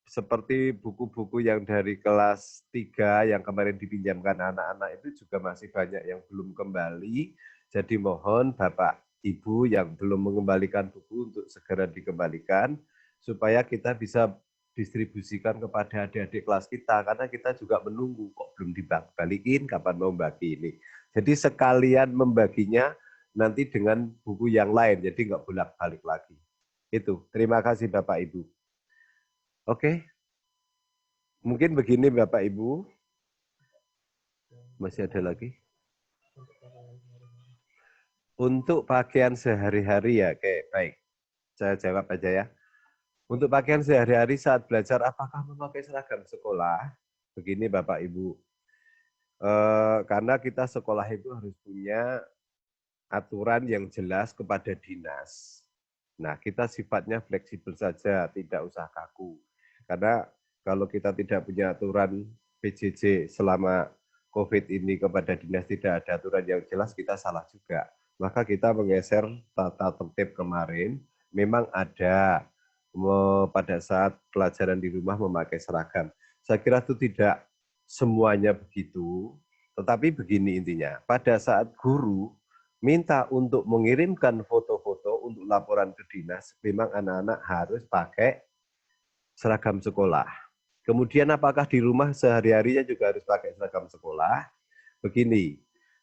Seperti buku-buku yang dari kelas 3 yang kemarin dipinjamkan anak-anak itu juga masih banyak yang belum kembali. Jadi mohon Bapak, Ibu yang belum mengembalikan buku untuk segera dikembalikan, supaya kita bisa distribusikan kepada adik-adik kelas kita, karena kita juga menunggu, kok belum dibalikin, kapan mau bagi ini. Jadi sekalian membaginya nanti dengan buku yang lain, jadi nggak bolak-balik lagi. Itu, terima kasih Bapak Ibu. Oke, mungkin begini Bapak Ibu. Masih ada lagi? Untuk pakaian sehari-hari ya, oke, baik. Saya jawab aja ya. Untuk pakaian sehari-hari saat belajar, apakah memakai seragam sekolah? Begini Bapak Ibu. Karena kita sekolah itu harus punya aturan yang jelas kepada dinas. Nah, kita sifatnya fleksibel saja, tidak usah kaku. Karena kalau kita tidak punya aturan PJJ selama COVID ini kepada dinas tidak ada aturan yang jelas, kita salah juga. Maka kita menggeser tata tertib kemarin, memang ada pada saat pelajaran di rumah memakai seragam. Saya kira itu tidak semuanya begitu, tetapi begini intinya, pada saat guru minta untuk mengirimkan foto-foto untuk laporan ke dinas, memang anak-anak harus pakai seragam sekolah. Kemudian apakah di rumah sehari-harinya juga harus pakai seragam sekolah? Begini,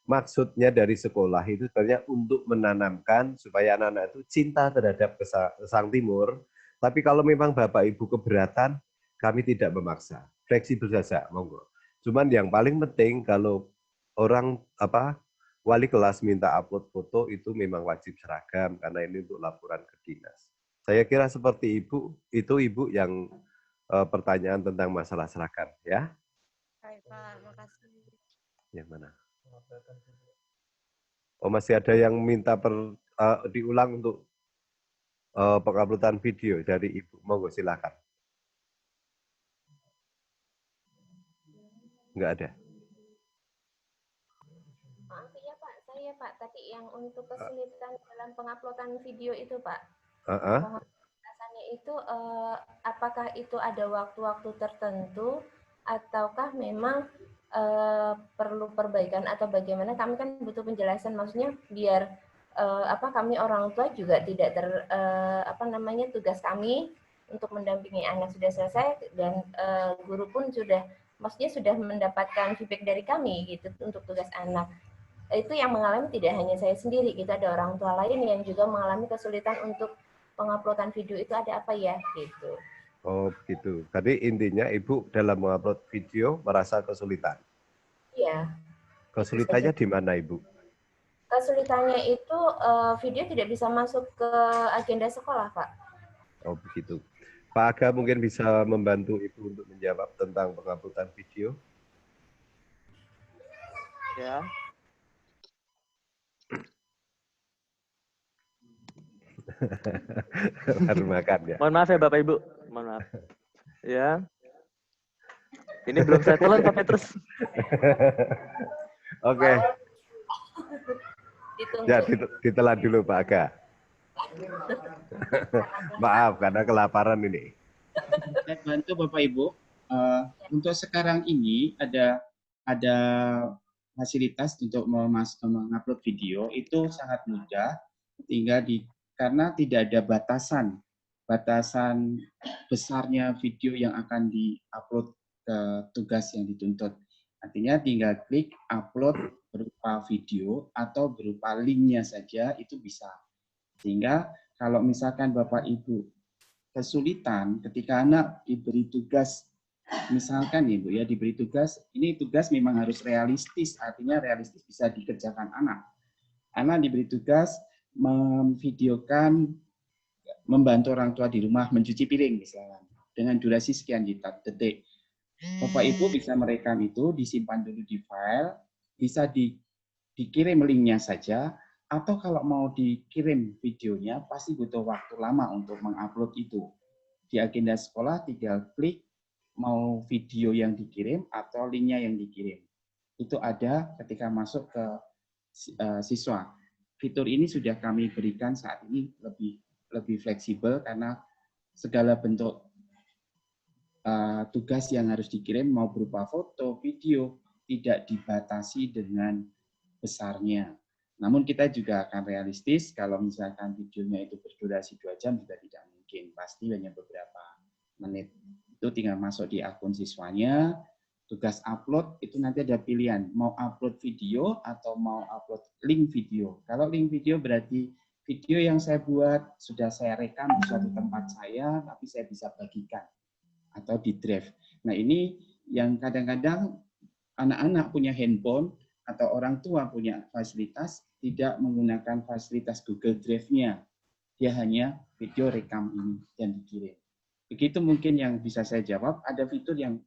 maksudnya dari sekolah itu sebenarnya untuk menanamkan supaya anak-anak itu cinta terhadap Sang Timur. Tapi kalau memang Bapak Ibu keberatan, kami tidak memaksa. Fleksibel saja, monggo. Cuman yang paling penting kalau orang wali kelas minta upload foto itu memang wajib seragam karena ini untuk laporan ke dinas. Saya kira seperti Ibu, itu Ibu yang pertanyaan tentang masalah seragam, ya. Baik, Pak. Makasih. Yang mana? Oh, masih ada yang minta diulang untuk penguploadan video dari Ibu. Monggo silakan. Enggak ada. Maaf ya Pak, saya Pak tadi yang untuk kesulitan dalam penguploadan video itu Pak. Penguploadannya itu apakah itu ada waktu-waktu tertentu ataukah memang perlu perbaikan atau bagaimana? Kami kan butuh penjelasan, maksudnya biar kami orang tua juga tidak tugas kami untuk mendampingi anak sudah selesai dan guru pun sudah mendapatkan feedback dari kami gitu untuk tugas anak. Itu yang mengalami tidak hanya saya sendiri, gitu, ada orang tua lain yang juga mengalami kesulitan untuk penguploadan video itu, ada apa ya gitu. Oh begitu. Tadi intinya Ibu dalam mengupload video merasa kesulitan. Iya. Kesulitannya di mana Ibu? Kesulitannya itu video tidak bisa masuk ke agenda sekolah, Pak. Oh begitu. Pak Aga mungkin bisa membantu Ibu untuk menjawab tentang penguploadan video. Ya. Baru makan ya. Mohon maaf ya Bapak Ibu. Mohon maaf. Ya. Ini belum saya telan Pak Petrus. Oke. Ya, ditelan dulu Pak Aga. Maaf karena kelaparan ini. Saya bantu Bapak Ibu. Untuk sekarang ini ada fasilitas untuk mengupload video itu sangat mudah. karena tidak ada batasan besarnya video yang akan di-upload ke tugas yang dituntut. Artinya tinggal klik upload berupa video atau berupa linknya saja itu bisa. Sehingga kalau misalkan Bapak Ibu kesulitan ketika anak diberi tugas, misalkan Ibu ya diberi tugas, ini tugas memang harus realistis, artinya realistis bisa dikerjakan anak. Anak diberi tugas memvideokan membantu orang tua di rumah mencuci piring misalnya dengan durasi sekian detik. Bapak Ibu bisa merekam itu, disimpan dulu di file, bisa dikirim linknya saja, atau kalau mau dikirim videonya pasti butuh waktu lama untuk mengupload itu. Di agenda sekolah tinggal klik mau video yang dikirim atau linknya yang dikirim. Itu ada ketika masuk ke siswa. Fitur ini sudah kami berikan saat ini lebih fleksibel karena segala bentuk tugas yang harus dikirim mau berupa foto, video tidak dibatasi dengan besarnya. Namun kita juga akan realistis kalau misalkan videonya itu berdurasi 2 jam juga tidak mungkin, pasti hanya beberapa menit. Itu tinggal masuk di akun siswanya. Tugas upload itu nanti ada pilihan, mau upload video atau mau upload link video. Kalau link video berarti video yang saya buat sudah saya rekam di suatu tempat saya, tapi saya bisa bagikan atau di drive. Nah ini yang kadang-kadang anak-anak punya handphone atau orang tua punya fasilitas tidak menggunakan fasilitas Google Drive-nya. Dia hanya video rekam ini dan dikirim. Begitu mungkin yang bisa saya jawab, ada fitur yang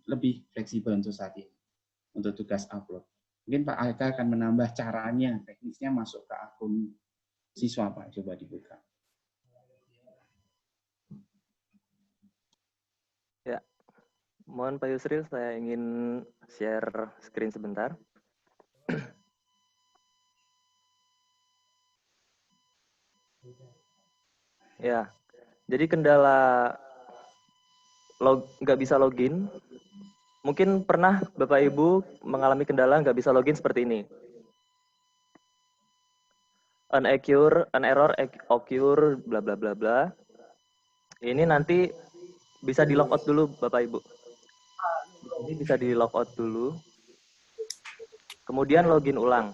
lebih fleksibel untuk saat ini, untuk tugas upload. Mungkin Pak Alka akan menambah caranya, teknisnya masuk ke akun siswa, Pak. Coba dibuka. Ya, mohon Pak Yusril, saya ingin share screen sebentar. Ya, jadi kendala nggak bisa login, mungkin pernah Bapak Ibu mengalami kendala nggak bisa login seperti ini. An error occur, bla bla bla bla. Ini nanti bisa di logout dulu Bapak Ibu. Ini bisa di logout dulu. Kemudian login ulang.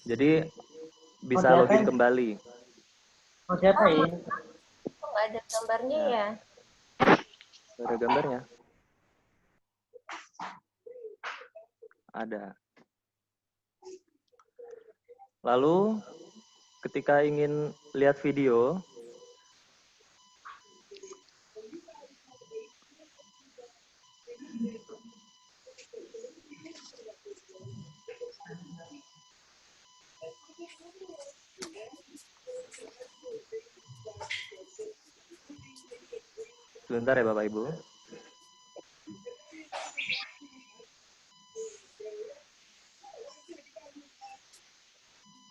Jadi bisa login kembali. Mau diapain? Nggak ada gambarnya ya? Nggak ada gambarnya? Ada. Lalu ketika ingin lihat video, sebentar ya Bapak Ibu.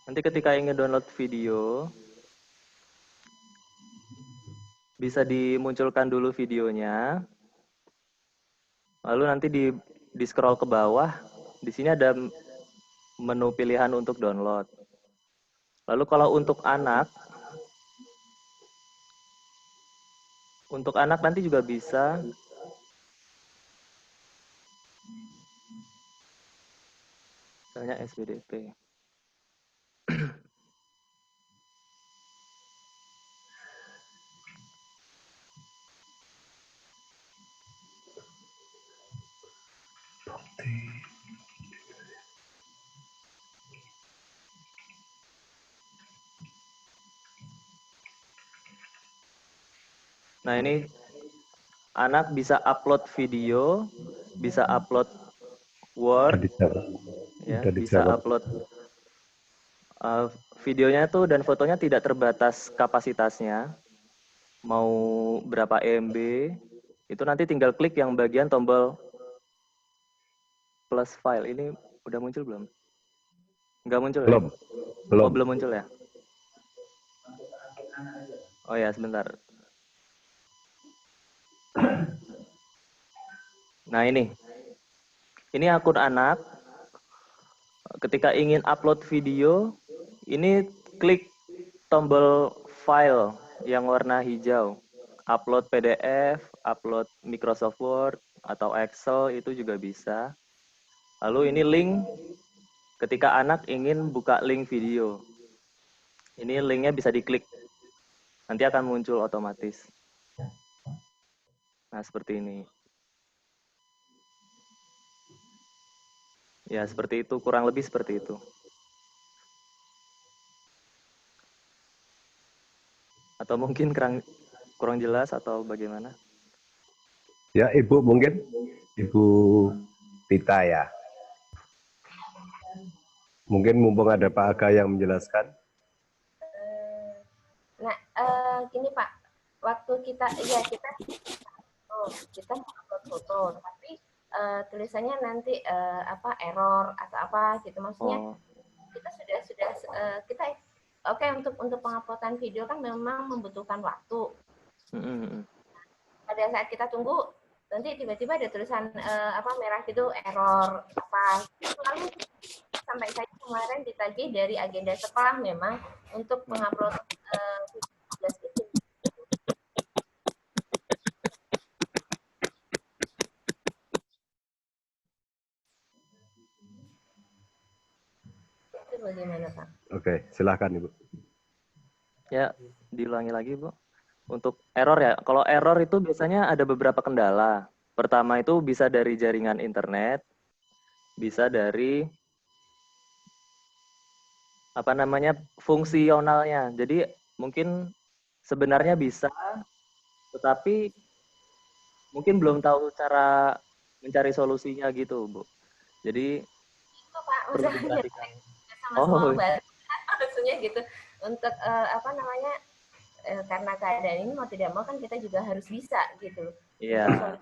Nanti ketika ingin download video, bisa dimunculkan dulu videonya. Lalu nanti di scroll ke bawah, di sini ada menu pilihan untuk download. Lalu kalau untuk anak nanti juga bisa misalnya SBDP. Nah ini anak bisa upload video, bisa upload Word, ya, bisa upload videonya tuh dan fotonya tidak terbatas kapasitasnya, mau berapa MB, itu nanti tinggal klik yang bagian tombol plus file. Ini udah muncul belum? Nggak muncul belum. Ya? Belum. Oh, belum muncul ya? Oh ya, sebentar. Nah ini akun anak. Ketika ingin upload video, Ini klik tombol file yang warna hijau. Upload PDF, upload Microsoft Word, atau Excel itu juga bisa. Lalu ini link ketika anak ingin buka link video. Ini linknya bisa diklik. Nanti akan muncul otomatis. Nah, seperti ini. Ya, seperti itu. Kurang lebih seperti itu. Atau mungkin kurang jelas atau bagaimana? Ya, Ibu mungkin. Ibu Tita ya. Mungkin mumpung ada Pak Aga yang menjelaskan. Nah, gini Pak, waktu kita upload foto, tapi tulisannya nanti error atau apa gitu, maksudnya kita sudah kita oke, untuk penguploadan video kan memang membutuhkan waktu. Pada saat kita tunggu, nanti tiba-tiba ada tulisan merah gitu, error apa. Lalu sampai saya kemarin ditagih dari agenda sekolah memang untuk mengupload video itu. Itu bagaimana Pak? Oke, silakan Ibu. Ya, diulangi lagi Bu. Untuk error ya, kalau error itu biasanya ada beberapa kendala. Pertama itu bisa dari jaringan internet, bisa dari fungsionalnya. Jadi mungkin sebenarnya bisa, tetapi mungkin belum tahu cara mencari solusinya gitu, Bu. Jadi itu Pak, perlu diperhatikan. Maksudnya gitu. Untuk karena keadaan ini mau tidak mau kan kita juga harus bisa gitu. Iya.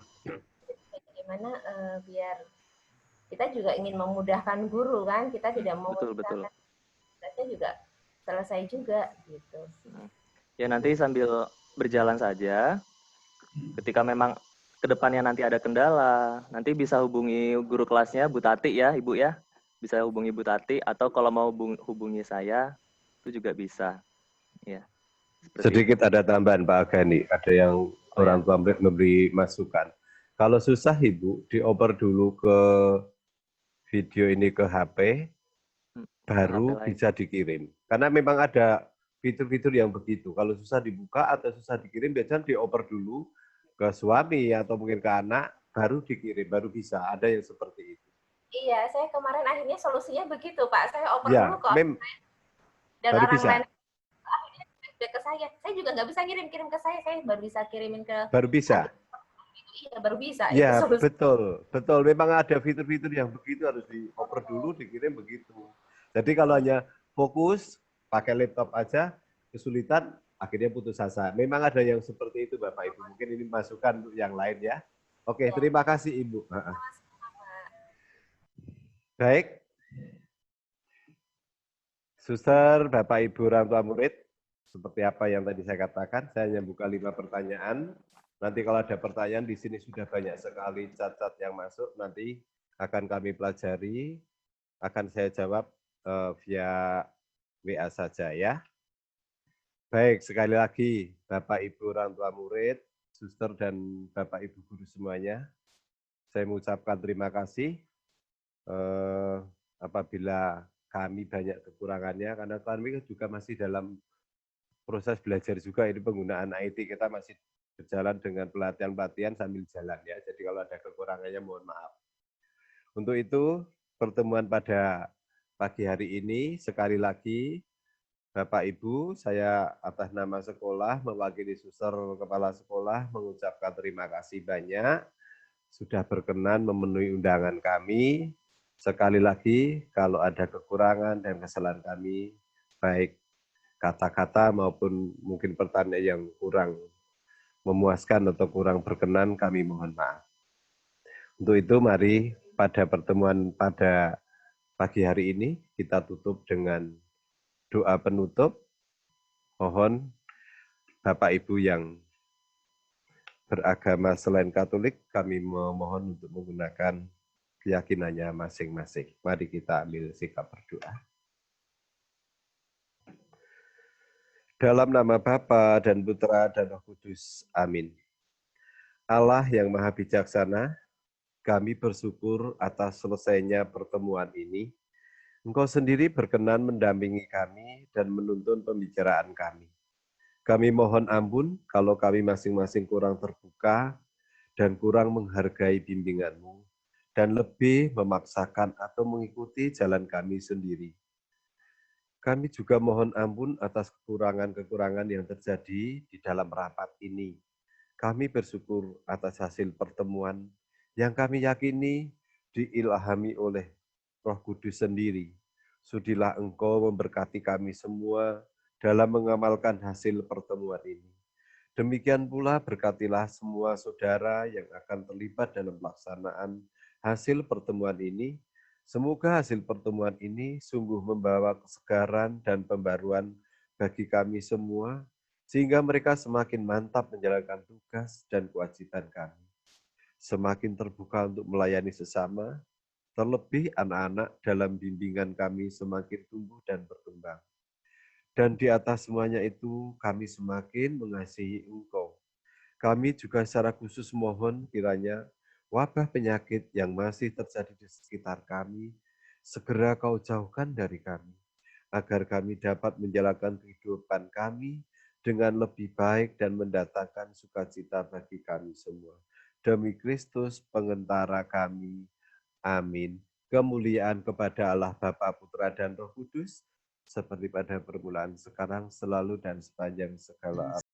Bagaimana biar kita juga ingin memudahkan guru kan, kita tidak mau betul. juga selesai juga gitu. Ya nanti sambil berjalan saja. Ketika memang kedepannya nanti ada kendala, nanti bisa hubungi guru kelasnya Bu Tati ya, Ibu ya. Bisa hubungi Bu Tati atau kalau mau hubungi saya itu juga bisa. Ya. Sedikit itu. Ada tambahan Pak Agani, ada yang orang tua murid memberi masukan. Kalau susah Ibu, dioper dulu ke video ini ke HP, baru bisa dikirim. Karena memang ada fitur-fitur yang begitu. Kalau susah dibuka atau susah dikirim, biasanya dioper dulu ke suami atau mungkin ke anak, baru dikirim, baru bisa. Ada yang seperti itu. Iya, saya kemarin akhirnya solusinya begitu Pak. Saya oper dulu kok. Dan baru orang bisa. lain akhirnya ke saya. Saya juga nggak bisa kirim ke saya baru bisa kirimin ke. Baru bisa. Iya, baru bisa. Ya, betul. Memang ada fitur-fitur yang begitu harus dioper dulu, dikirim begitu. Jadi kalau hanya fokus, pakai laptop aja, kesulitan, akhirnya putus asa. Memang ada yang seperti itu Bapak Ibu. Mungkin ini masukan untuk yang lain ya. Oke, terima kasih Ibu. Baik. Suster, Bapak Ibu orang tua murid, seperti apa yang tadi saya katakan, saya hanya buka 5 pertanyaan. Nanti kalau ada pertanyaan di sini sudah banyak sekali cat-cat yang masuk, nanti akan kami pelajari, akan saya jawab via WA saja ya. Baik, sekali lagi Bapak Ibu orang tua murid, suster dan Bapak Ibu guru semuanya, saya mengucapkan terima kasih apabila kami banyak kekurangannya, karena kami juga masih dalam proses belajar juga, ini penggunaan IT kita masih berjalan dengan pelatihan-pelatihan sambil jalan ya. Jadi kalau ada kekurangannya mohon maaf. Untuk itu pertemuan pada pagi hari ini sekali lagi Bapak Ibu, saya atas nama sekolah mewakili suster kepala sekolah mengucapkan terima kasih banyak sudah berkenan memenuhi undangan kami. Sekali lagi kalau ada kekurangan dan kesalahan kami baik kata-kata maupun mungkin pertanyaan yang kurang memuaskan atau kurang berkenan, kami mohon maaf. Untuk itu mari pada pertemuan pada pagi hari ini kita tutup dengan doa penutup. Mohon Bapak Ibu yang beragama selain Katolik, kami memohon untuk menggunakan keyakinannya masing-masing. Mari kita ambil sikap berdoa. Dalam nama Bapa dan Putra dan Roh Kudus. Amin. Allah yang Maha Bijaksana, kami bersyukur atas selesainya pertemuan ini. Engkau sendiri berkenan mendampingi kami dan menuntun pembicaraan kami. Kami mohon ampun kalau kami masing-masing kurang terbuka dan kurang menghargai bimbingan-Mu, dan lebih memaksakan atau mengikuti jalan kami sendiri. Kami juga mohon ampun atas kekurangan-kekurangan yang terjadi di dalam rapat ini. Kami bersyukur atas hasil pertemuan yang kami yakini diilhami oleh Roh Kudus sendiri. Sudilah Engkau memberkati kami semua dalam mengamalkan hasil pertemuan ini. Demikian pula berkatilah semua saudara yang akan terlibat dalam pelaksanaan hasil pertemuan ini. Semoga hasil pertemuan ini sungguh membawa kesegaran dan pembaruan bagi kami semua, sehingga mereka semakin mantap menjalankan tugas dan kewajiban kami. Semakin terbuka untuk melayani sesama, terlebih anak-anak dalam bimbingan kami semakin tumbuh dan berkembang. Dan di atas semuanya itu, kami semakin mengasihi Engkau. Kami juga secara khusus mohon kiranya wabah penyakit yang masih terjadi di sekitar kami, segera Kau jauhkan dari kami, agar kami dapat menjalankan kehidupan kami dengan lebih baik dan mendatangkan sukacita bagi kami semua. Demi Kristus, pengentara kami. Amin. Kemuliaan kepada Allah Bapa, Putra, dan Roh Kudus, seperti pada permulaan, sekarang, selalu, dan sepanjang segala abad.